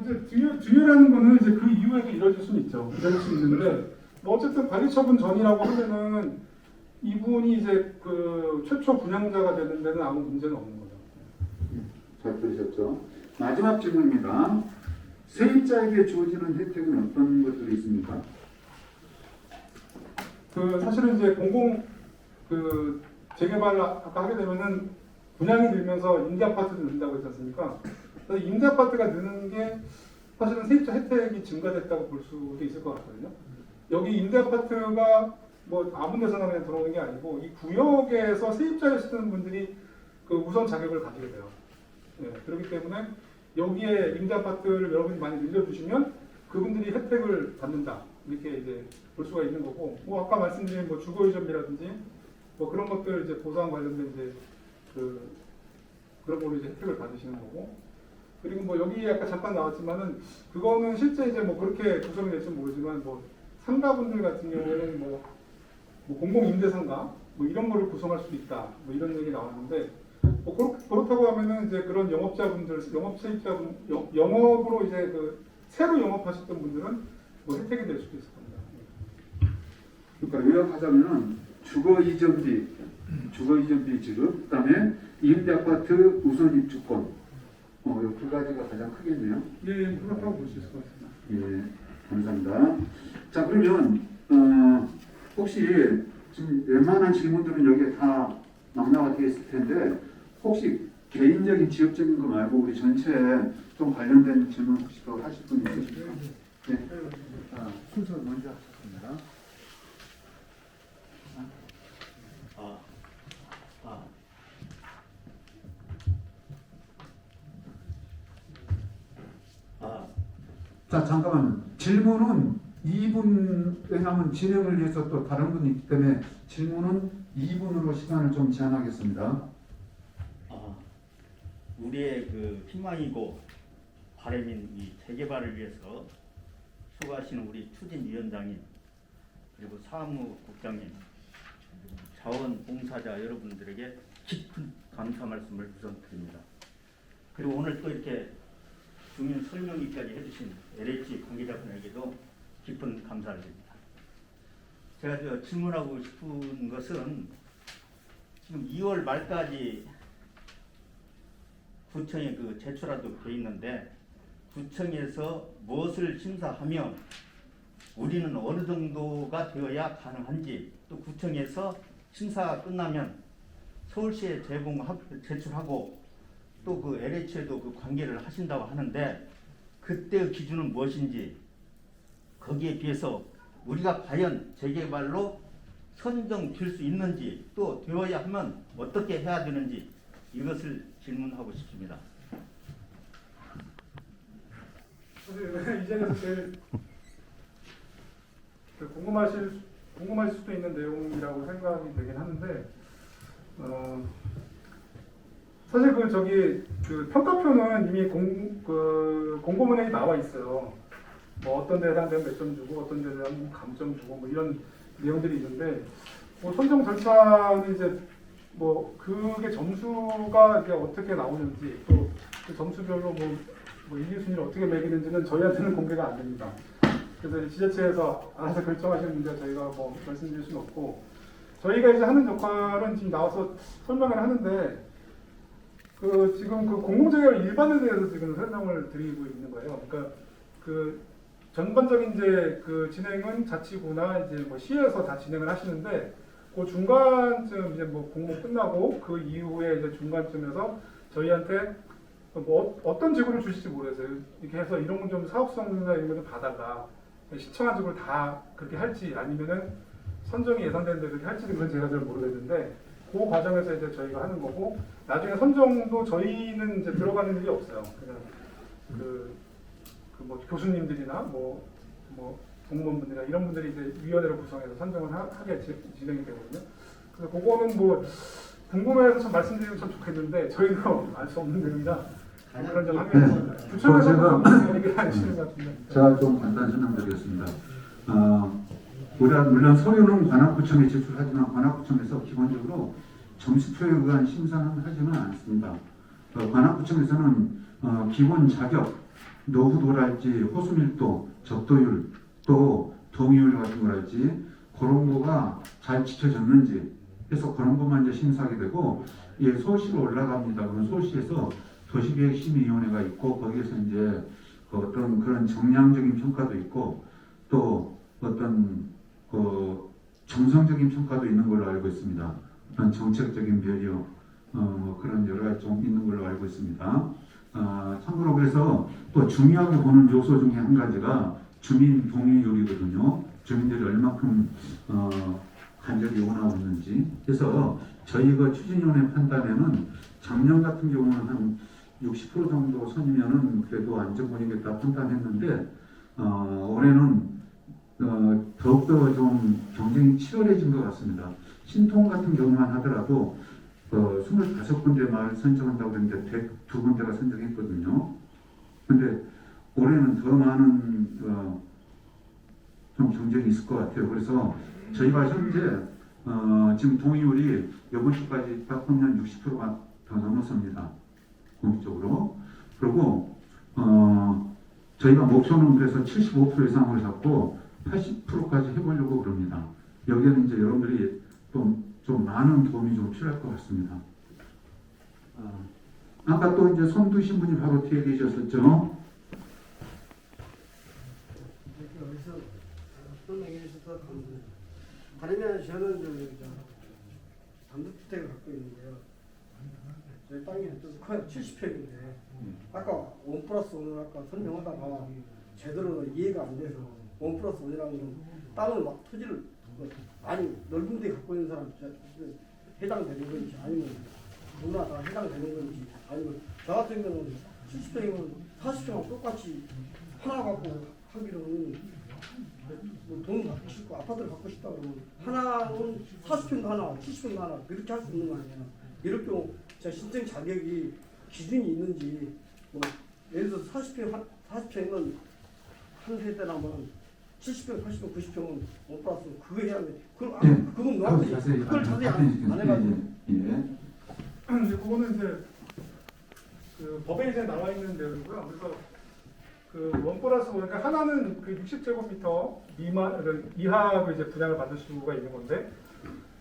이제 증여라는 거는 이제 그 이후에도 이루어질 수는 있죠. 이루어질 수 있는데 뭐 어쨌든 관리 처분 전이라고 하면은 이분이 이제 그 최초 분양자가 되는 데는 아무 문제는 없는 거죠. 잘 들으셨죠? 마지막 질문입니다. 세입자에게 주어지는 혜택은 어떤 것들이 있습니까? 그 사실은 이제 공공 그 재개발을 아까 하게 되면은 분양이 늘면서 임대 아파트도 는다고 했지 않습니까? 그래서 임대 아파트가 느는 게 사실은 세입자 혜택이 증가됐다고 볼 수도 있을 것 같거든요. 여기 임대 아파트가 뭐 아무 데서나 그냥 들어오는 게 아니고 이 구역에서 세입자를 쓰는 분들이 그 우선 자격을 가지게 돼요. 예, 그렇기 때문에 여기에 임대 아파트를 여러분이 많이 늘려주시면 그분들이 혜택을 받는다 이렇게 이제 볼 수가 있는 거고 뭐 아까 말씀드린 뭐 주거 이전비라든지 뭐 그런 것들 이제 보상 관련된 이제 그런 걸로 이제 혜택을 받으시는 거고 그리고 뭐 여기 아까 잠깐 나왔지만은 그거는 실제 이제 뭐 그렇게 구성이 될지 모르지만 뭐 상가분들 같은 경우에는 뭐 공공 임대 상가 뭐 이런 거를 구성할 수도 있다 뭐 이런 얘기 나왔는데 뭐 그렇다고 하면은 이제 그런 영업자분들 영업세입자분 영업으로 이제 그 새로 영업하셨던 분들은 뭐 혜택이 될 수도 있을 겁니다. 그러니까 요약하자면은 주거 이전비 지급, 그다음에 임대 아파트 우선 입주권, 이두 가지가 가장 크겠네요. 예, 그렇다고 볼 수 있을 것 같습니다. 예, 감사합니다. 자, 그러면 혹시 지금 웬만한 질문들은 여기에 다 넉넉하게 되어 있을 텐데 혹시 개인적인 지역적인 거 말고 우리 전체에 좀 관련된 질문 혹시 더 하실 분 있으십니까? 네. 순서 먼저 하셨습니다. 자, 잠깐만. 질문은 2분, 왜냐하면 진행을 위해서 또 다른 분이 있기 때문에 질문은 2분으로 시간을 좀 제한하겠습니다. 우리의 그 희망이고 바람인 이 재개발을 위해서 수고하시는 우리 추진위원장님 그리고 사무국장님 그리고 자원봉사자 여러분들에게 깊은 감사 말씀을 우선 드립니다. 그리고 오늘 또 이렇게 중요한 설명회까지 해주신 LH 관계자분에게도 깊은 감사를 드립니다. 제가 질문하고 싶은 것은 지금 2월 말까지 구청에 그 제출하도록 되어 있는데 구청에서 무엇을 심사하며 우리는 어느 정도가 되어야 가능한지 또 구청에서 심사가 끝나면 서울시에 제출하고 또 그 LH에도 그 관계를 하신다고 하는데 그때의 기준은 무엇인지 거기에 비해서 우리가 과연 재개발로 선정될 수 있는지 또 되어야 하면 어떻게 해야 되는지 이것을 질문하고 싶습니다. 사실 이 자리에서 제일 궁금하실 수도 있는 내용이라고 생각이 되긴 하는데 사실 그 평가표는 이미 공고문에 나와 있어요. 뭐 어떤 데에 해당되면 몇 점 주고 어떤 데에 해당되면 감점 주고 뭐 이런 내용들이 있는데 뭐 선정 절차는 이제 뭐 그게 점수가 이제 어떻게 나오는지 또 그 점수별로 뭐 1, 2순위를 어떻게 매기는지는 저희한테는 공개가 안 됩니다. 그래서 지자체에서 알아서 결정하시는 문제 저희가 뭐 말씀드릴 수는 없고 저희가 이제 하는 역할은 지금 나와서 설명을 하는데 지금 그 공공재개발 일반에 대해서 지금 설명을 드리고 있는 거예요. 그러니까 그 전반적인 이제 그 진행은 자치구나 이제 뭐 시에서 다 진행을 하시는데 그 중간쯤 이제 뭐 공모 끝나고 그 이후에 이제 중간쯤에서 저희한테 뭐 어떤 지구를 주실지 모르겠어요. 이렇게 해서 이런 건 좀 사업성이나 이런 거좀 받아가 신청한 지구를 다 그렇게 할지 아니면은 선정이 예상되는 데 그렇게 할지 그건 제가 잘 모르겠는데 그 과정에서 이제 저희가 하는 거고 나중에 선정도 저희는 이제 들어가는 일이 없어요. 그냥 뭐 교수님들이나 뭐 공무원분들이나 이런 분들이 이제 위원회를 구성해서 선정을 하게 진행이 되거든요. 그래서 그거는 뭐 궁금해서 좀 말씀드리면 참 좋겠는데 저희도 알 수 없는 내용이라 그런 점 하겠습니다. 구청에서도 그런 얘기를 하시는 것 같은데. 제가 좀 간단히 설명드리겠습니다. 물론 서류는 관악구청에 제출하지만 관악구청에서 기본적으로 점수표에 의한 심사는 하지는 않습니다. 관악구청에서는 기본 자격, 노후도랄지 호수밀도, 적도율, 또 동의율 같은 거랄지 그런 거가 잘 지켜졌는지 해서 그런 것만 이제 심사하게 되고, 예, 소시로 올라갑니다. 그럼 소시에서 도시계획심의위원회가 있고 거기에서 이제 어떤 그런 정량적인 평가도 있고 또 어떤 정성적인 평가도 있는 걸로 알고 있습니다. 어떤 정책적인 배려 그런 여러 가지 좀 있는 걸로 알고 있습니다. 참고로 그래서 또 중요하게 보는 요소 중에 한 가지가 주민 동의율이거든요. 주민들이 얼마큼 간절히 원하고 있는지. 그래서 저희가 추진위원회 판단에는 작년 같은 경우는 한 60% 정도 선이면은 그래도 안전권이겠다 판단했는데 올해는 더욱더 좀 경쟁이 치열해진 것 같습니다. 신통 같은 경우만 하더라도 25군데 마을 선정한다고 했는데 102군데가 선정했거든요. 근데 올해는 더 많은 좀 경쟁이 있을 것 같아요. 그래서 저희가 현재 지금 동의율이 이번 주까지 딱 보면 60%가 더 넘었습니다. 공식적으로. 그리고 저희가 목표는 그래서 75% 이상으로 잡고 80%까지 해보려고 그럽니다. 여기에는 이제 여러분들이 좀 많은 도움이 좀 필요할 것 같습니다. 아까 또 이제 손 드신 분이 바로 뒤에 계셨었죠. 여기서 어떤 얘기를 해주셔서 감사합니다. 다르면 저는 단독주택을 갖고 있는데요. 저희 땅이 좀 커요. 70평인데 아까 1+1을 아까 설명하다가 제대로 이해가 안 돼서 1+1이라는 건 땅을 막 토지를 많이 넓은 데 갖고 있는 사람 해당되는 건지 아니면 누구나 다 해당되는 건지 아니면 저 같은 경우는 70평이면 40평하고 똑같이 하나 갖고 하기로는 돈 갖고 싶고 아파트를 갖고 싶다 그러면 하나는 40평도 하나 70평도 하나 그렇게 할 수 있는 거 아니에요. 이럴 경우 제가 신청 자격이 기준이 있는지 뭐 예를 들어서 40평은 한 세대라면 70평, 80평, 90평은 1+1 그거 해야 돼. 그건 명확히 그걸 자세히 안 해가지고. 근데 그거는 이제 그 법에 이제 나와 있는 내용이고요. 그래서 그 1+1 그러니까 하나는 그 60제곱미터 이하로 이제 분양을 받을 수가 있는 건데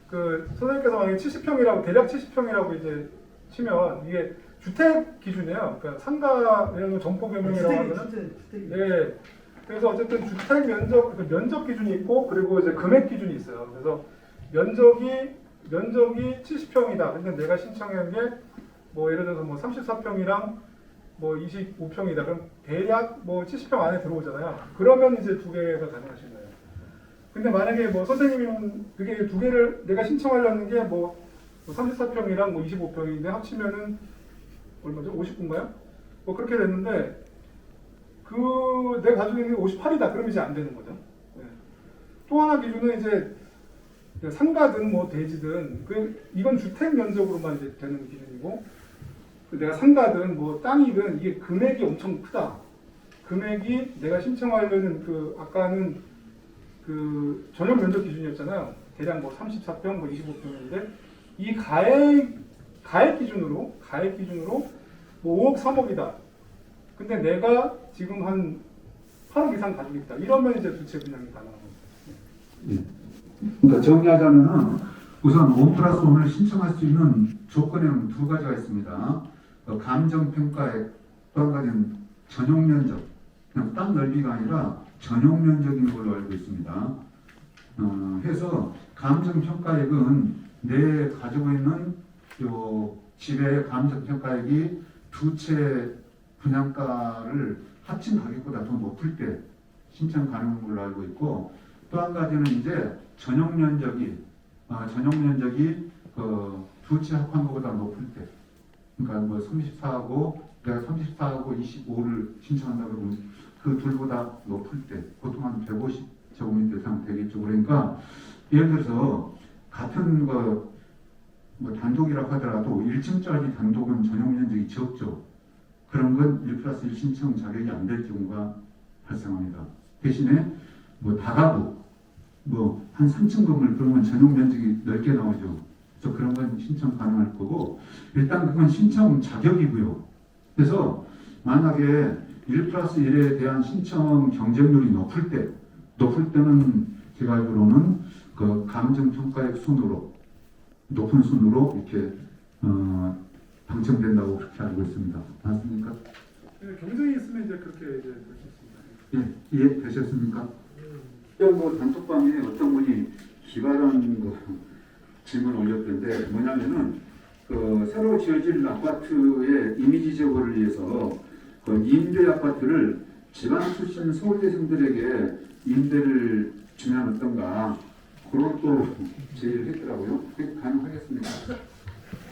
그 선생님께서 만약에 70평이라고 대략 70평이라고 이제 치면 이게 주택 기준이에요. 그러니까 상가 이런 점포 겸용이라고 하면은 네. 그래서 어쨌든 주택 면적 기준이 있고 그리고 이제 금액 기준이 있어요. 그래서 면적이 70평이다. 근데 내가 신청한 게 뭐 예를 들어서 뭐 34평이랑 뭐 25평이다. 그럼 대략 뭐 70평 안에 들어오잖아요. 그러면 이제 두 개가 가능하신 거예요. 근데 만약에 뭐 선생님이 그게 두 개를 내가 신청하려는 게 뭐 34평이랑 뭐 25평인데 합치면은 얼마죠? 59인가요? 뭐 그렇게 됐는데 그 내가 가지고 있는 게 58이다. 그러면 이제 안 되는 거죠. 네. 또 하나 기준은 이제 상가든 뭐 대지든 이건 주택 면적으로만 이제 되는 기준이고 내가 상가든 뭐 땅이든 이게 금액이 엄청 크다. 금액이 내가 신청하려는 그 아까는 그 전용 면적 기준이었잖아요. 대략 뭐 34평, 뭐 25평인데 이 가액 기준으로 뭐 5억, 3억이다. 근데 내가 지금 한 8억 이상 가지고 있다. 이러면 이제 두 채 분양이 가능한 거죠. 그러니까 정리하자면은 우선 1+1을 신청할 수 있는 조건에는 두 가지가 있습니다. 감정평가액, 또 한 가지는 전용면적, 그냥 땅 넓이가 아니라 전용면적인 걸로 알고 있습니다. 해서 감정평가액은 내 가지고 있는 요 집의 감정평가액이 두 채 분양가를 합친 가격보다 더 높을 때 신청 가능한 걸로 알고 있고 또 한 가지는 이제 전용 면적이 두 채 합한 것보다 높을 때 그러니까 뭐 34하고 내가 34하고 25를 신청한다 그러면 그 둘보다 높을 때 보통 한 150 적용이 대상 되겠죠. 그러니까 예를 들어서 같은 뭐 단독이라고 하더라도 1층짜리 단독은 전용 면적이 적죠. 그런 건 1+1 신청 자격이 안 될 경우가 발생합니다. 대신에 뭐 다가구, 뭐 한 3층 건물 그러면 전용 면적이 넓게 나오죠. 그래서 그런 건 신청 가능할 거고 일단 그건 신청 자격이고요. 그래서 만약에 1+1에 대한 신청 경쟁률이 높을 때는 제가 알기로는 그 감정평가액 순으로 높은 순으로 이렇게 당첨된다고 그렇게 알고 있습니다. 맞습니까? 경쟁이 있으면 이제 그렇게 이제 될 수 있습니다. 예, 이해되셨습니까? 뭐 단톡방에 어떤 분이 기발한 질문 올렸던데 뭐냐면은 그 새로 지어질 아파트의 이미지 제고를 위해서 그 임대 아파트를 지방 출신 서울대생들에게 임대를 주면 어떤가 그런 또 제의를 했더라고요. 그게 가능하겠습니까?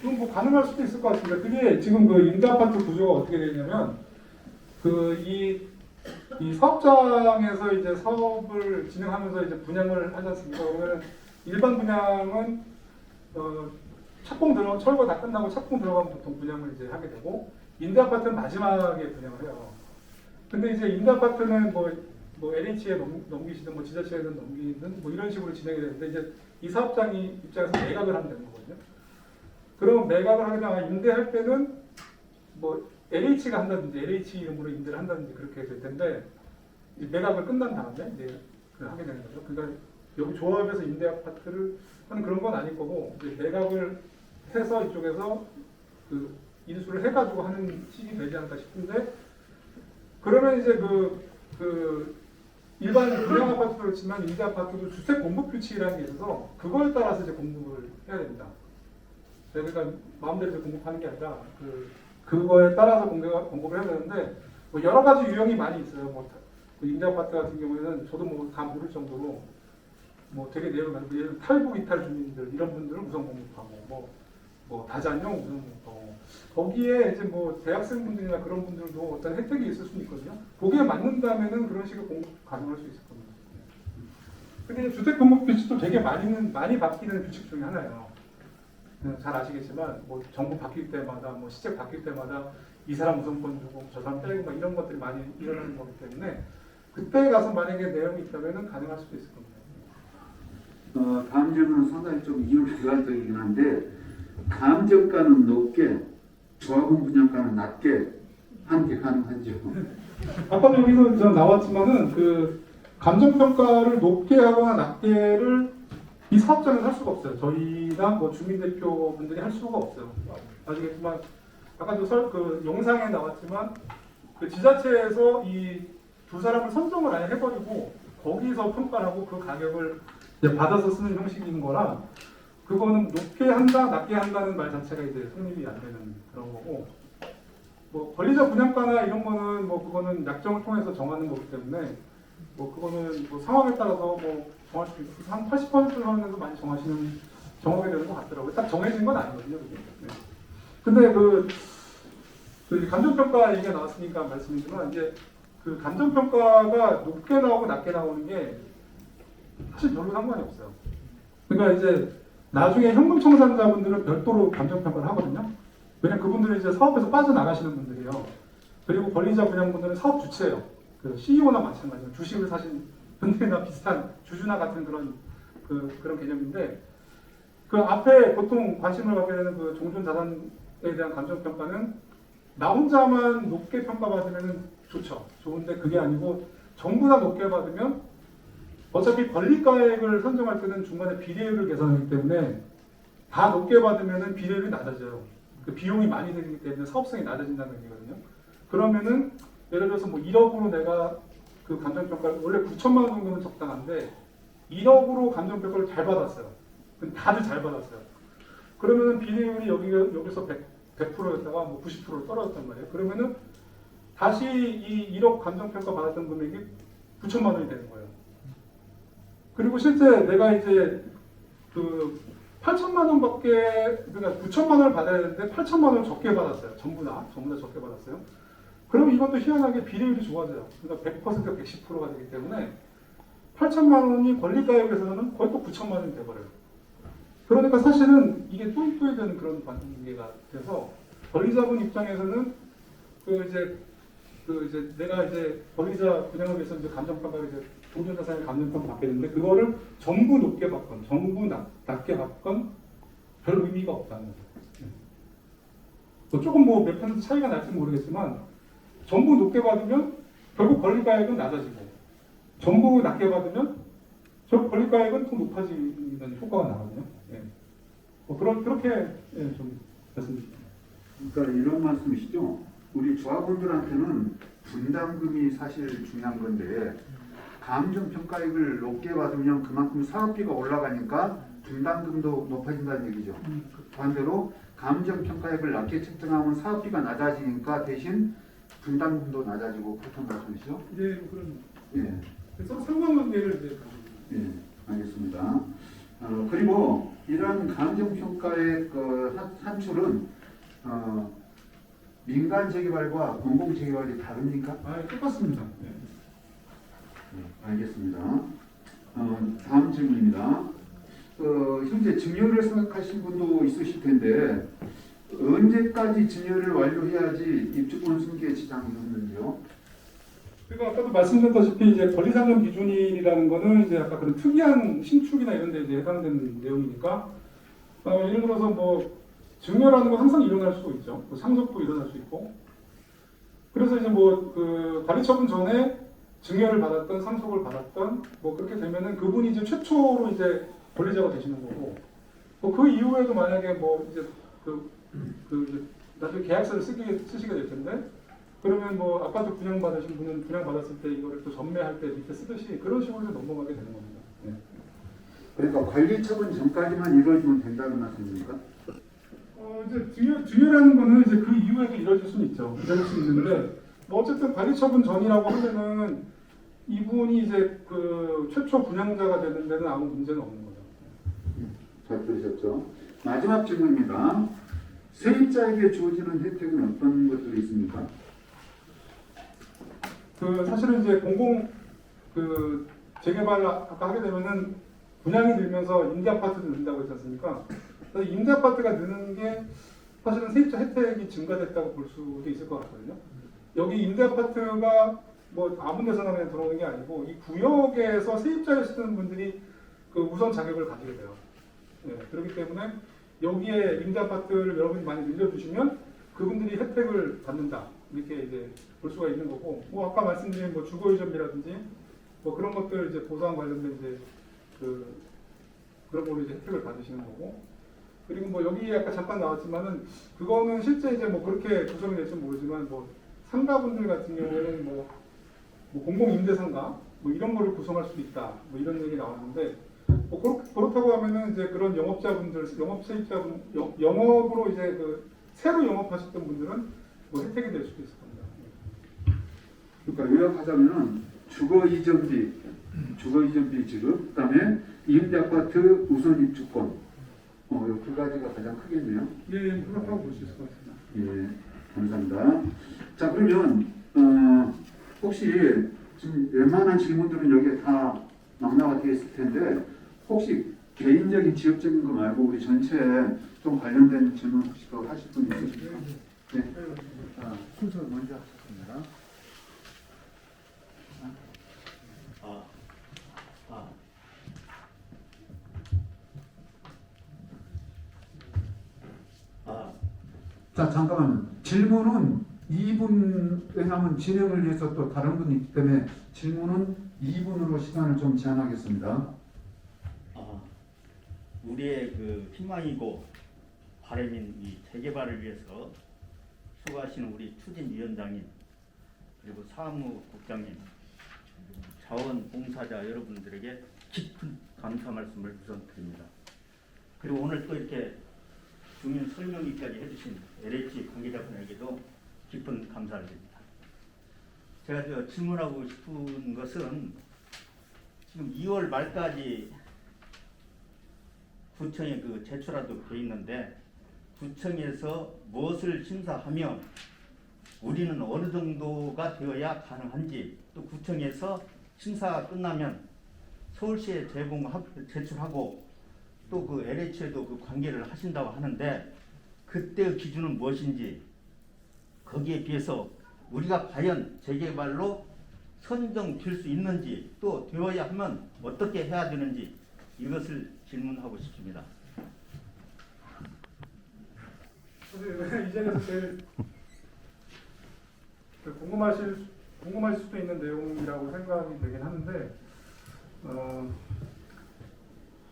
그럼 뭐 가능할 수도 있을 것 같습니다. 그게 지금 그 임대 아파트 구조가 어떻게 되냐면 이 사업장에서 이제 사업을 진행하면서 이제 분양을 하지 않습니까? 그러면 일반 분양은 철거 다 끝나고 착공 들어가면 보통 분양을 이제 하게 되고 임대 아파트는 마지막에 분양을 해요. 근데 이제 임대 아파트는 뭐 LH에 넘기시든 뭐 지자체에는 넘기든 뭐 이런 식으로 진행이 되는데 이제 이 사업장이 입장에서 매각을 하면 되는 거거든요. 그럼 매각을 하게 되면 임대할 때는 뭐 LH가 한다든지 LH 이름으로 임대를 한다든지 그렇게 될 텐데 이제 매각을 끝난 다음에 이제 하게 되는 거죠. 그러니까 여기 조합에서 임대 아파트를 하는 그런 건 아닐 거고 이제 매각을 해서 이쪽에서 그 인수를 해가지고 하는 식이 되지 않을까 싶은데 그러면 이제 그 일반 분양 아파트도 그렇지만 임대 아파트도 주택 공급 규칙이라는 게 있어서 그거에 따라서 이제 공급을 해야 됩니다. 그러니까 마음대로 공급하는 게 아니라 그거에 따라서 공급을 해야 되는데 뭐 여러 가지 유형이 많이 있어요. 뭐 그 임대 아파트 같은 경우에는 저도 뭐 다 모를 정도로 뭐 되게 내용이 많고 예를 들어 탈북 이탈 주민들 이런 분들은 우선 공급하고 뭐 다자녀 우선 공급하고 거기에 이제 뭐 대학생분들이나 그런 분들도 어떤 혜택이 있을 수는 있거든요. 거기에 맞는다면은 그런 식의 공급 가능할 수 있을 겁니다. 근데 주택 공급 규칙도 되게 많이 바뀌는 규칙 중에 하나예요. 잘 아시겠지만 뭐 정부 바뀔 때마다 뭐 시책 바뀔 때마다 이 사람 우선권 주고 저 사람 빼고 막 이런 것들이 많이 일어나는 거기 때문에 그때 가서 만약에 내용이 있다면은 가능할 수도 있을 겁니다. 다음 질문은 상당히 좀 이율주관적이긴 한데 감정가는 높게 조합원 분양가는 낮게 하는 게 가능한지요? 아까도 여기서 나왔지만은 그 감정평가를 높게 하거나 낮게를 이 사업장에서 할 수가 없어요. 저희나 뭐 주민대표분들이 할 수가 없어요. 아시겠지만 아까도 그 영상에 나왔지만 그 지자체에서 이 두 사람을 선정을 아예 해버리고 거기서 평가를 하고 그 가격을 이제 받아서 쓰는 형식인 거라 그거는 높게 한다, 낮게 한다는 말 자체가 이제 성립이 안 되는 그런 거고 뭐 권리자 분양가나 이런 거는 뭐 그거는 약정을 통해서 정하는 거기 때문에 뭐 그거는 뭐 상황에 따라서 뭐 정할 수 있고 한 80% 선에서 많이 정하게 되는 것 같더라고요. 딱 정해진 건 아니거든요. 그게. 네. 근데 그 감정평가 얘기가 나왔으니까 말씀드리지만 이제 그 감정평가가 높게 나오고 낮게 나오는 게 사실 별로 상관이 없어요. 그러니까 이제 나중에 현금 청산자분들은 별도로 감정평가를 하거든요. 왜냐면 그분들은 이제 사업에서 빠져나가시는 분들이에요. 그리고 권리자 분양분들은 사업 주체예요. 그 CEO나 마찬가지로 주식을 사신 분들이나 비슷한 주주나 같은 그런 개념인데 그 앞에 보통 관심을 갖게 되는 그 종전 자산에 대한 감정평가는 나 혼자만 높게 평가받으면 좋죠. 좋은데 그게 아니고 전부 다 높게 받으면 어차피 권리가액을 선정할 때는 중간에 비례율을 계산하기 때문에 다 높게 받으면 비례율이 낮아져요. 그 비용이 많이 들기 때문에 사업성이 낮아진다는 얘기거든요. 그러면은 예를 들어서 뭐 1억으로 내가 그 감정평가를 원래 9천만 원 정도는 적당한데 1억으로 감정평가를 잘 받았어요. 다들 잘 받았어요. 그러면은 비례율이 여기서 100%였다가 뭐 90%로 떨어졌단 말이에요. 그러면은 다시 이 1억 감정평가 받았던 금액이 9천만 원이 되는 거예요. 그리고 실제 내가 이제 그 8천만 원밖에 그러니까 9천만 원을 받아야 되는데 8천만 원을 적게 받았어요. 전부 다 적게 받았어요. 그럼 이것도 희한하게 비례율이 좋아져요. 그러니까 100%가 110%가 되기 때문에 8천만 원이 권리가액에서는 거의 또 9천만 원이 돼버려요. 그러니까 사실은 이게 또이또이 되는 그런 관계가 돼서 권리자분 입장에서는 이제 내가 이제 권리자 분양을 위해서 이제 감정평가를 이제 동전자산의 감정평가 받게 되는데 그거를 전부 높게 받건 전부 낮게 받건 별 의미가 없다는 거죠. 뭐 조금 뭐 몇 퍼센트 차이가 날지 모르겠지만 전부 높게 받으면 결국 권리가액은 낮아지고 전부 낮게 받으면 결국 권리가액은 더 높아지는 효과가 나거든요. 예. 뭐 그렇게 예, 좀 말씀드립니다. 그러니까 이런 말씀이시죠. 우리 조합원들한테는 분담금이 사실 중요한 건데 감정평가액을 높게 받으면 그만큼 사업비가 올라가니까 분담금도 높아진다는 얘기죠. 반대로 감정평가액을 낮게 책정하면 사업비가 낮아지니까 대신 분담금도 낮아지고 그렇단 말씀이시죠? 네, 뭐 그런 예, 그래서 상관관계를 이제 예, 알겠습니다. 그리고 이런 감정평가액 산출은 민간 재개발과 공공 재개발이 다릅니까? 똑같습니다. 네. 알겠습니다. 다음 질문입니다. 현재 증여를 생각하신 분도 있으실 텐데 언제까지 증여를 완료해야지 입주권 승계에 지장이 없는지요? 그러니까 아까도 말씀드렸다시피 이제 권리상금 기준이라는 거는 이제 아까 그런 특이한 신축이나 이런 데 이제 해당되는 내용이니까 예를 들어서 뭐 증여라는 건 항상 일어날 수 있죠. 뭐 상속도 일어날 수 있고. 그래서 이제 뭐 그 관리처분 전에 증여를 받았던 상속을 받았던 뭐 그렇게 되면은 그분이 이제 최초로 이제 권리자가 되시는 거고. 뭐 그 이후에도 만약에 뭐 이제 이제 나중에 계약서를 쓰시게 될 텐데 그러면 뭐 아파트 분양받으신 분은 분양받았을 때 이거를 또 전매할 때 밑에 쓰듯이 그런 식으로 해서 넘어가게 되는 겁니다. 네. 그러니까 관리처분 전까지만 이루어지면 된다는 말씀입니까? 이제 증여라는 거는 이제 그 이후에도 이루어질 수는 있죠. 이루어질 수 있는데 뭐 어쨌든 관리처분 전이라고 하면은 이분이 이제 그 최초 분양자가 되는 데는 아무 문제는 없는 거죠. 잘 들으셨죠? 마지막 질문입니다. 세입자에게 주어지는 혜택은 어떤 것들이 있습니까? 사실은 이제 공공 재개발 아까 하게 되면은 분양이 늘면서 임대 아파트도 는다고 했지 않습니까? 그래서 임대 아파트가 느는 게 사실은 세입자 혜택이 증가됐다고 볼 수도 있을 것 같거든요. 여기 임대 아파트가 뭐 아무 데서나 그냥 들어오는 게 아니고 이 구역에서 세입자이시는 분들이 그 우선 자격을 가지게 돼요. 네, 그렇기 때문에 여기에 임대 아파트를 여러분이 많이 늘려주시면 그분들이 혜택을 받는다 이렇게 이제 볼 수가 있는 거고, 뭐 아까 말씀드린 뭐 주거이전비라든지 뭐 그런 것들 이제 보상 관련된 이제 그런 걸로 이제 혜택을 받으시는 거고, 그리고 뭐 여기 아까 잠깐 나왔지만은 그거는 실제 이제 뭐 그렇게 구성이 될지 모르지만 뭐 상가분들 같은 경우에는 뭐 공공 임대 상가 뭐 이런 거를 구성할 수 있다 뭐 이런 얘기 나왔는데, 뭐 그렇다고 하면은 이제 그런 영업자분들, 영업세입자분, 영업으로 이제 그 새로 영업하셨던 분들은 뭐 혜택이 될 수도 있을 겁니다. 그러니까 요약하자면은 주거 이전비 지급, 그다음에 임대 아파트 우선 입주권, 이 두 가지가 가장 크겠네요. 예, 그렇다고 볼 수 있을 것 같습니다. 예, 감사합니다. 자, 그러면 혹시 지금 웬만한 질문들은 여기에 다 낭나가 되어 있을 텐데 혹시 개인적인 지역적인 거 말고 우리 전체에 좀 관련된 질문 혹시 더 하실 분 있으십니까? 네. 자, 순서 먼저 하겠습니다. 자, 잠깐만. 질문은 2분, 왜냐하면 진행을 위해서 또 다른 분이 있기 때문에 질문은 2분으로 시간을 좀 제한하겠습니다. 우리의 그 희망이고 바람인 이 재개발을 위해서 수고하시는 우리 추진위원장님, 그리고 사무국장님, 그리고 자원봉사자 여러분들에게 깊은 감사 말씀을 우선 드립니다. 그리고 오늘 또 이렇게 중요한 설명회까지 해주신 LH 관계자분에게도 깊은 감사를 드립니다. 제가 질문하고 싶은 것은 지금 2월 말까지 구청에 그 제출하도록 되어 있는데 구청에서 무엇을 심사하며 우리는 어느 정도가 되어야 가능한지, 또 구청에서 심사가 끝나면 서울시에 제출하고 또 그 LH에도 그 관계를 하신다고 하는데 그때의 기준은 무엇인지 거기에 비해서 우리가 과연 재개발로 선정될 수 있는지 또 되어야 하면 어떻게 해야 되는지 이것을 질문하고 싶습니다. 사실 이 자리에서 제일 궁금하실 수도 있는 내용이라고 생각이 되긴 하는데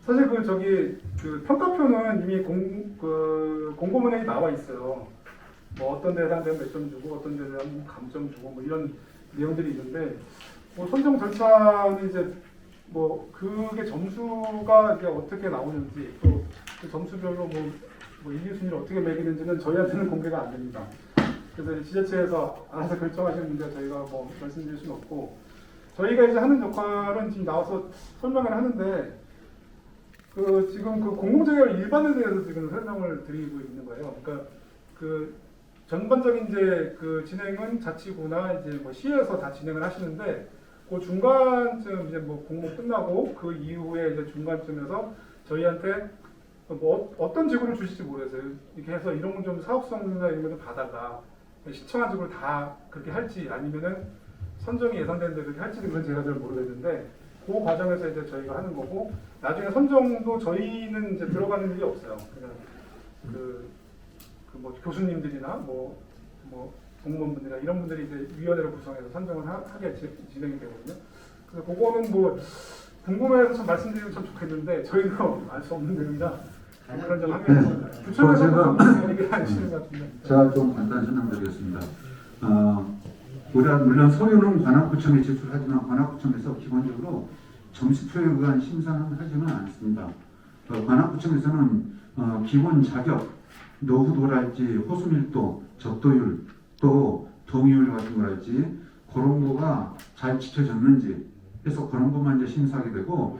사실 그 평가표는 이미 공고문에 나와 있어요. 뭐 어떤 데에 해당되면 몇 점 주고 어떤 데에 대한 감점 주고 뭐 이런 내용들이 있는데 뭐 선정 절차는 이제 뭐 그게 점수가 이게 어떻게 나오는지 또 그 점수별로 뭐 1, 2순위를 어떻게 매기는지는 저희한테는 공개가 안 됩니다. 그래서 지자체에서 알아서 결정하시는 문제 저희가 뭐 말씀드릴 수는 없고 저희가 이제 하는 역할은 지금 나와서 설명을 하는데 지금 그 공공재개발 일반에 대해서 지금 설명을 드리고 있는 거예요. 그러니까 그 전반적인 이제 그 진행은 자치구나 이제 뭐 시에서 다 진행을 하시는데 그 중간쯤 이제 뭐 공모 끝나고 그 이후에 이제 중간쯤에서 저희한테 뭐 어떤 지구를 주실지 모르겠어요. 이렇게 해서 이런 건 좀 사업성이나 이런 걸 받아가 신청한 지구를 다 그렇게 할지 아니면은 선정이 예상된 대로 그렇게 할지 그건 제가 잘 모르겠는데 그 과정에서 이제 저희가 하는 거고 나중에 선정도 저희는 이제 들어가는 일이 없어요. 그냥 뭐 교수님들이나 뭐 공무원분들이나 이런 분들이 이제 위원회를 구성해서 선정을 하게 진행이 되거든요. 그래서 그거는 뭐 궁금해서 좀 말씀드리면 참 좋겠는데 저희도 알 수 없는 내용이라 그런 점 하겠습니다. 구청에서 얘기 하시는 것 같은데. 제가 좀 간단히 설명드리겠습니다. 우리가 물론 서류는 관악구청에 제출하지만 관악구청에서 기본적으로 점수표에 의한 심사는 하지는 않습니다. 관악구청에서는 기본 자격, 노후도랄지 호수밀도, 적도율, 또 동의율 같은 거랄지 그런 거가 잘 지켜졌는지 해서 그런 것만 이제 심사하게 되고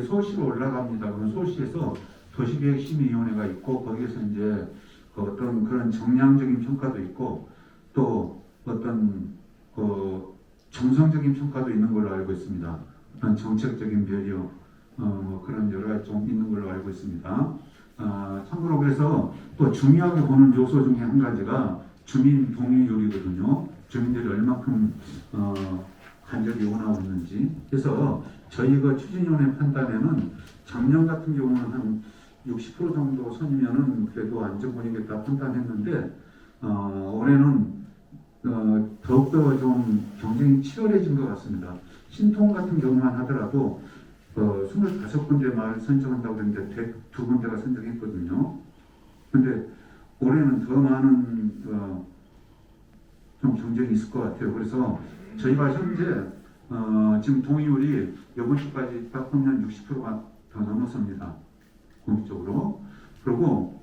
서울시로 올라갑니다. 그럼 서울시에서 도시계획심의위원회가 있고 거기에서 이제 어떤 그런 정량적인 평가도 있고 또 어떤 정성적인 평가도 있는 걸로 알고 있습니다. 어떤 정책적인 배려 뭐 그런 여러 가지 좀 있는 걸로 알고 있습니다. 참고로 그래서 또 중요하게 보는 요소 중에 한 가지가 주민 동의율이거든요. 주민들이 얼마큼 간접이 원하고 있는지. 그래서 저희가 추진위원회 판단에는 작년 같은 경우는 한 60% 정도 선이면은 그래도 안전권이겠다 판단했는데 올해는 더욱더 좀 경쟁이 치열해진 것 같습니다. 신통 같은 경우만 하더라도 25군데 마을 선정한다고 했는데 102군데가 선정했거든요. 근데 올해는 더 많은 좀 경쟁이 있을 것 같아요. 그래서 저희가 현재 지금 동의율이 이번 주까지 딱 보면 60%가 더 넘었습니다. 공식적으로. 그리고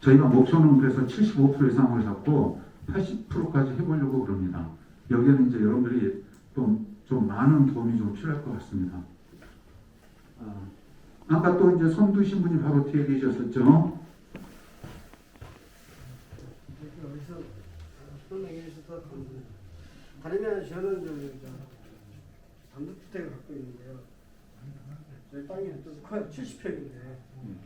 저희가 목표는 그래서 75% 이상을 잡고 80%까지 해보려고 그럽니다. 여기에는 이제 여러분들이 좀 많은 도움이 좀 필요할 것 같습니다. 아까 또 이제 손 드신 분이 바로 뒤에 계셨었죠. 어디서 설명해 주셔서 다르면 저는 단독주택을 갖고 있는데요. 저희 땅이 좀 커요. 70평인데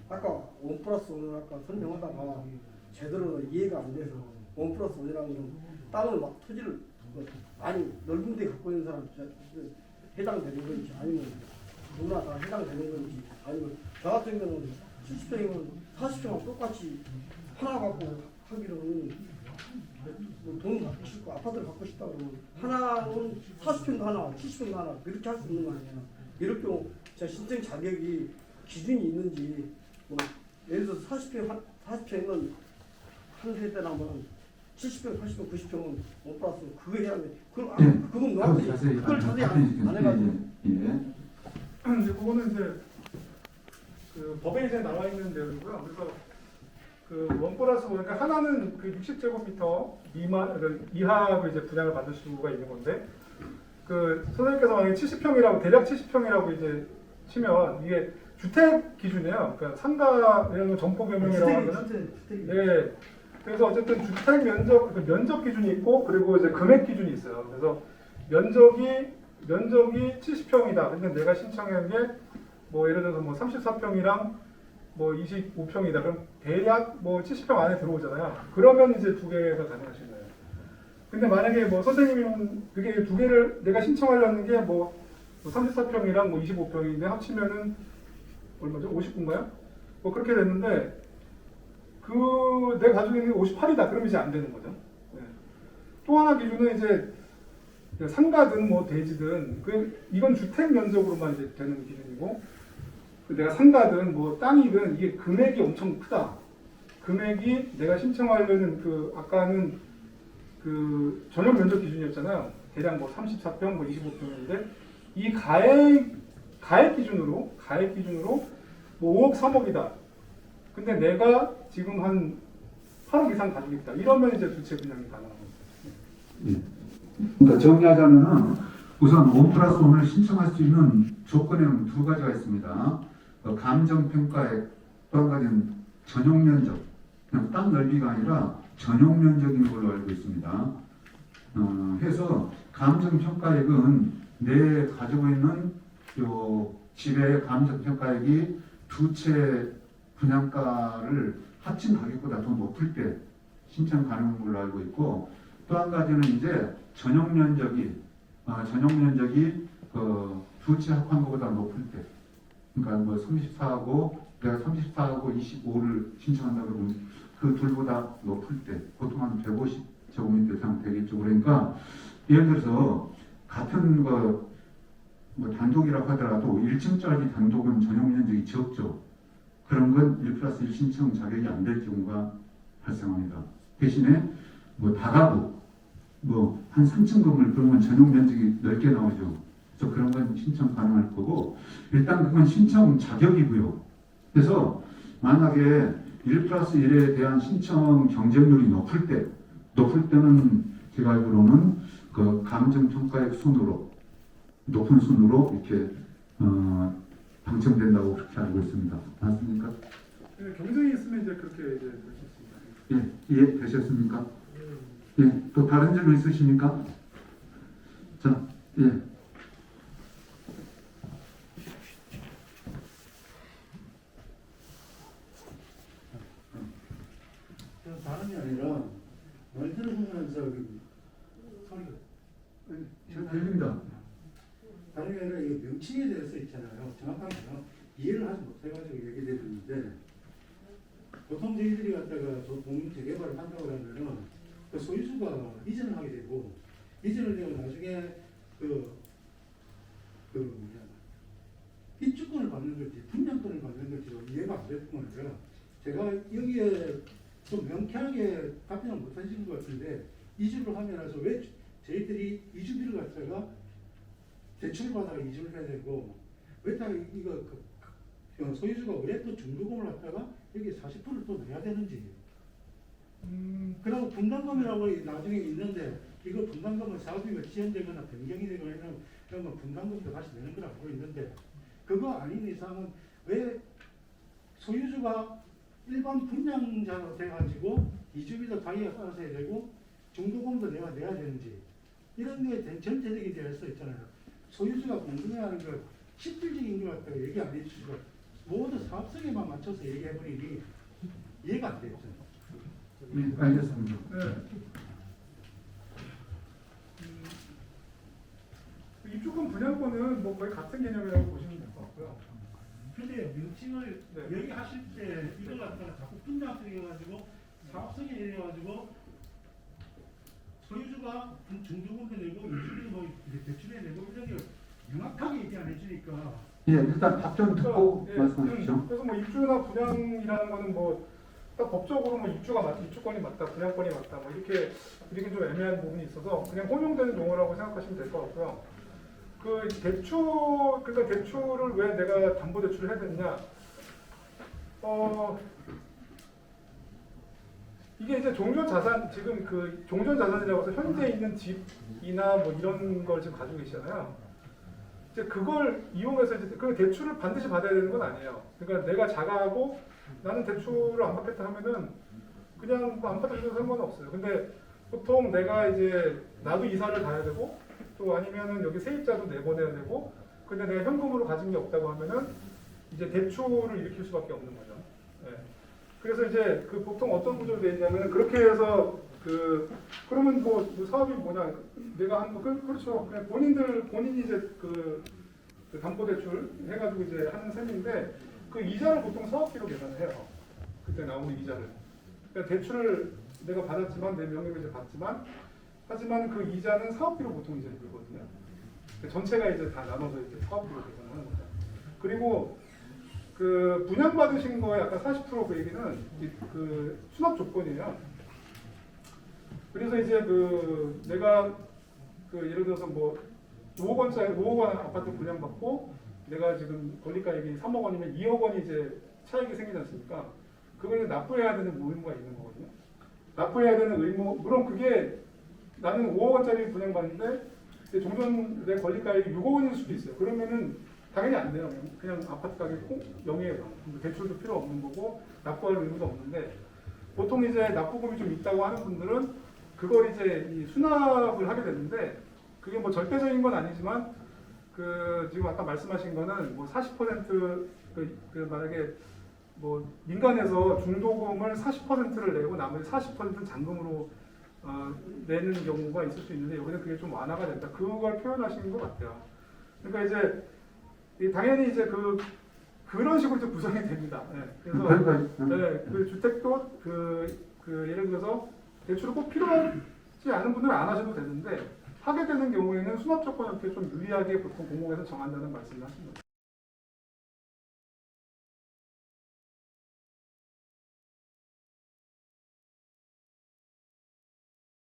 아까 1+1을 아까 설명하다가 제대로 이해가 안 돼서 1+1이라는 건 땅을 막 토지를 많이 넓은 데 갖고 있는 사람 해당되는 건지 아니면 누구나 다 해당되는 건지 아니면 저 같은 경우는 70평이면 40평하고 똑같이 하나 갖고 하기로는 돈 갖고 싶고 아파트를 갖고 싶다고 그러면 하나는 40평도 하나 70평도 하나 이렇게 할 수 있는 거 아니에요. 이럴 경우 제가 신청 자격이 기준이 있는지 뭐 예를 들어서 40평은 한 세대라면 70평, 80평, 90평은 1+1 그거 해야 돼. 그건 명확히 그걸 자세히 안 해가지고. 이제 그거는 이제 그 법에 이제 나와 있는 내용이고요. 그래서 그 1+1 그러니까 하나는 그 60제곱미터 이하로 이제 분양을 받을 수가 있는 건데 그 선생님께서 만약에 70평이라고 대략 70평이라고 이제 치면 이게 주택 기준이에요. 그러니까 상가 이런 점포 겸용이라고 하면은 예. 그래서 어쨌든 주택 면적 기준이 있고 그리고 이제 금액 기준이 있어요. 그래서 면적이 면적이 70평이다. 근데 내가 신청한 게 뭐 예를 들어서 뭐 34평이랑 뭐 25평이다. 그럼 대략 뭐 70평 안에 들어오잖아요. 그러면 이제 두 개가 가능하신 거예요. 근데 만약에 뭐 선생님은 그게 두 개를 내가 신청하려는 게 뭐 34평이랑 뭐 25평인데 합치면은 얼마죠? 59인가요? 뭐 그렇게 됐는데 그 내가 가지고 있는 게 58이다. 그러면 이제 안 되는 거죠. 네. 또 하나 기준은 이제 상가든 뭐 대지든 이건 주택 면적으로만 이제 되는 기준이고 내가 상가든 뭐 땅이든 이게 금액이 엄청 크다. 금액이 내가 신청하려는 그 아까는 그 전용 면적 기준이었잖아요. 대략 뭐 34평, 뭐 25평인데 이 가액 기준으로 뭐 5억, 3억이다. 근데 내가 지금 한 8억 이상 가지고 있다. 이러면 이제 두 채 분양이 가능한 거죠. 그러니까 정리하자면은 우선 1+1을 신청할 수 있는 조건에는 두 가지가 있습니다. 감정평가액, 또 한 가지는 전용면적, 그냥 땅 넓이가 아니라 전용면적인 걸로 알고 있습니다. 해서 감정평가액은 내 가지고 있는 요 집의 감정평가액이 두 채 분양가를 합친 가격보다 더 높을 때 신청 가능한 걸로 알고 있고 또 한 가지는 이제 전용 면적이 두 채 합한 것보다 높을 때, 그러니까 뭐 34하고 내가 34하고 25를 신청한다 그러면 그 둘보다 높을 때, 보통 한 150제곱미터 이상 되겠죠. 그러니까 예를 들어서 같은 거 뭐 단독이라고 하더라도 1층짜리 단독은 전용 면적이 적죠. 그런 건 1+1 신청 자격이 안 될 경우가 발생합니다. 대신에 뭐 다가구 뭐 한 3층 건물 그러면 전용 면적이 넓게 나오죠. 그래서 그런 건 신청 가능할 거고 일단 그건 신청 자격이고요. 그래서 만약에 1+1에 대한 신청 경쟁률이 높을 때는 제가 알기로는 그 감정평가액 순으로 높은 순으로 이렇게 당첨된다고 그렇게 알고 있습니다. 맞습니까? 네, 경쟁이 있으면 이제 그렇게 이제 될 수 있습니다. 예, 이해되셨습니까? 예, 또 다른 질문 있으십니까? 자, 예. 다름이 아니라 말 들으면서 소리가 잘 들립니다. 다름이 아니라 이 명칭에 대해서 있잖아요. 정확하게 이해를 하지 못해가지고 얘기되는데 보통 저희들이 갖다가 공유 재개발을 한다고 하면은 그 소유주가 이전을 하게 되고 이전을 되면 나중에 입주권을 받는 걸지 분양권을 받는 걸지 이해가 안 됐구나. 제가 여기에 좀 명쾌하게 답변을 못 하시는 것 같은데 이주를 하면서 왜 저희들이 이주비를 갖다가 대출을 받아가 이주를 해야 되고 왜 다 이거 소유주가 왜 또 중도금을 갖다가 여기 40%를 또 내야 되는지 그리고 분담금이라고 나중에 있는데 이거 분담금은 사업비가 지연되거나 변경이 되거나 이런 건 분담금도 다시 내는 걸 알고 있는데 그거 아닌 이상은 왜 소유주가 일반 분양자로 돼가지고 이주비도 자기가 알아서 해야 되고 중도금도 내가 내야 되는지 이런 게 전체적인 되어 있잖아요. 소유주가 공정해하는 걸 실질적인 것 같다고 얘기 안 해주시고 모두 사업성에만 맞춰서 얘기해버리니 이해가 안 되죠. 네, 알겠습니다. 네. 입주권 분양권은 뭐 거의 같은 개념이라고 보시면 될 것 같고요. 근데 명칭을 네. 여기 하실 때 이걸 갖다가 자꾸 분양성에 가지고 사업성에 해가지고 소유주가 중도금도 내고 이주비도 뭐 대출해 내고 이런 게 명확하게 얘기 안 해주니까 예, 일단 답변 듣고 예, 말씀하십시오. 그래서 뭐 입주나 분양이라는 거는 뭐 딱 법적으로 뭐 입주권이 맞다, 분양권이 맞다, 뭐 이렇게 좀 애매한 부분이 있어서 그냥 혼용되는 용어라고 생각하시면 될 것 같고요. 그 그러니까 대출을 왜 내가 담보 대출을 해야 되느냐? 이게 이제 종전자산 지금 그 종전자산이라고 해서 현재 있는 집이나 뭐 이런 걸 지금 가지고 계시잖아요. 이제 그걸 이용해서 이제 그 대출을 반드시 받아야 되는 건 아니에요. 그러니까 내가 자가하고 나는 대출을 안 받겠다 하면은 그냥 뭐 안 받아줘도 상관없어요. 근데 보통 내가 이제 나도 이사를 가야 되고 또 아니면은 여기 세입자도 내보내야 되고, 근데 내가 현금으로 가진 게 없다고 하면은 이제 대출을 일으킬 수밖에 없는 거죠. 예. 그래서 이제 그 보통 어떤 구조로 되어 있냐면 그렇게 해서 그러면 뭐 사업이 뭐냐, 내가 한 거 그렇죠. 그냥 본인이 이제 그 담보대출 해가지고 이제 하는 셈인데 그 이자를 보통 사업비로 계산을 해요. 그때 나오는 이자를. 그러니까 대출을 내가 받았지만 내 명의로 이제 받지만 하지만 그 이자는 사업비로 보통 이제 들거든요. 전체가 이제 다 나눠서 이제 사업비로 계산하는 거죠. 그리고 그 분양받으신 거에 아까 40%그 얘기는 그 수납 조건이에요. 그래서 이제 그 내가 그 예를 들어서 뭐 5억 원 아파트 분양받고 내가 지금 권리가액이 3억 원이면 2억 원이 이제 차익이 생기지 않습니까? 그걸 납부해야 되는 의무가 있는 거거든요. 납부해야 되는 의무, 물론 그게 나는 5억 원짜리 분양받는데 종전 내 권리가액이 6억 원일 수도 있어요. 그러면은 당연히 안 돼요. 그냥 아파트 가격 명의에 대출도 필요 없는 거고 납부할 의무도 없는데 보통 이제 납부금이 좀 있다고 하는 분들은 그걸 이제 이 수납을 하게 되는데 그게 뭐 절대적인 건 아니지만 그 지금 아까 말씀하신 거는 뭐 40% 만약에 뭐 민간에서 중도금을 40%를 내고 나머지 40%는 잔금으로 내는 경우가 있을 수 있는데 여기는 그게 좀 완화가 된다. 그걸 표현하시는 것 같아요. 그러니까 이제 당연히 이제 그런 식으로 이제 구성이 됩니다. 네. 그래서 네, 그 주택도 예를 들어서 대출을 꼭 필요하지 않은 분들은 안 하셔도 되는데 하게 되는 경우에는 수납 조건 이렇게 좀 유리하게 보통 공공에서 정한다는 말씀을 하십니다.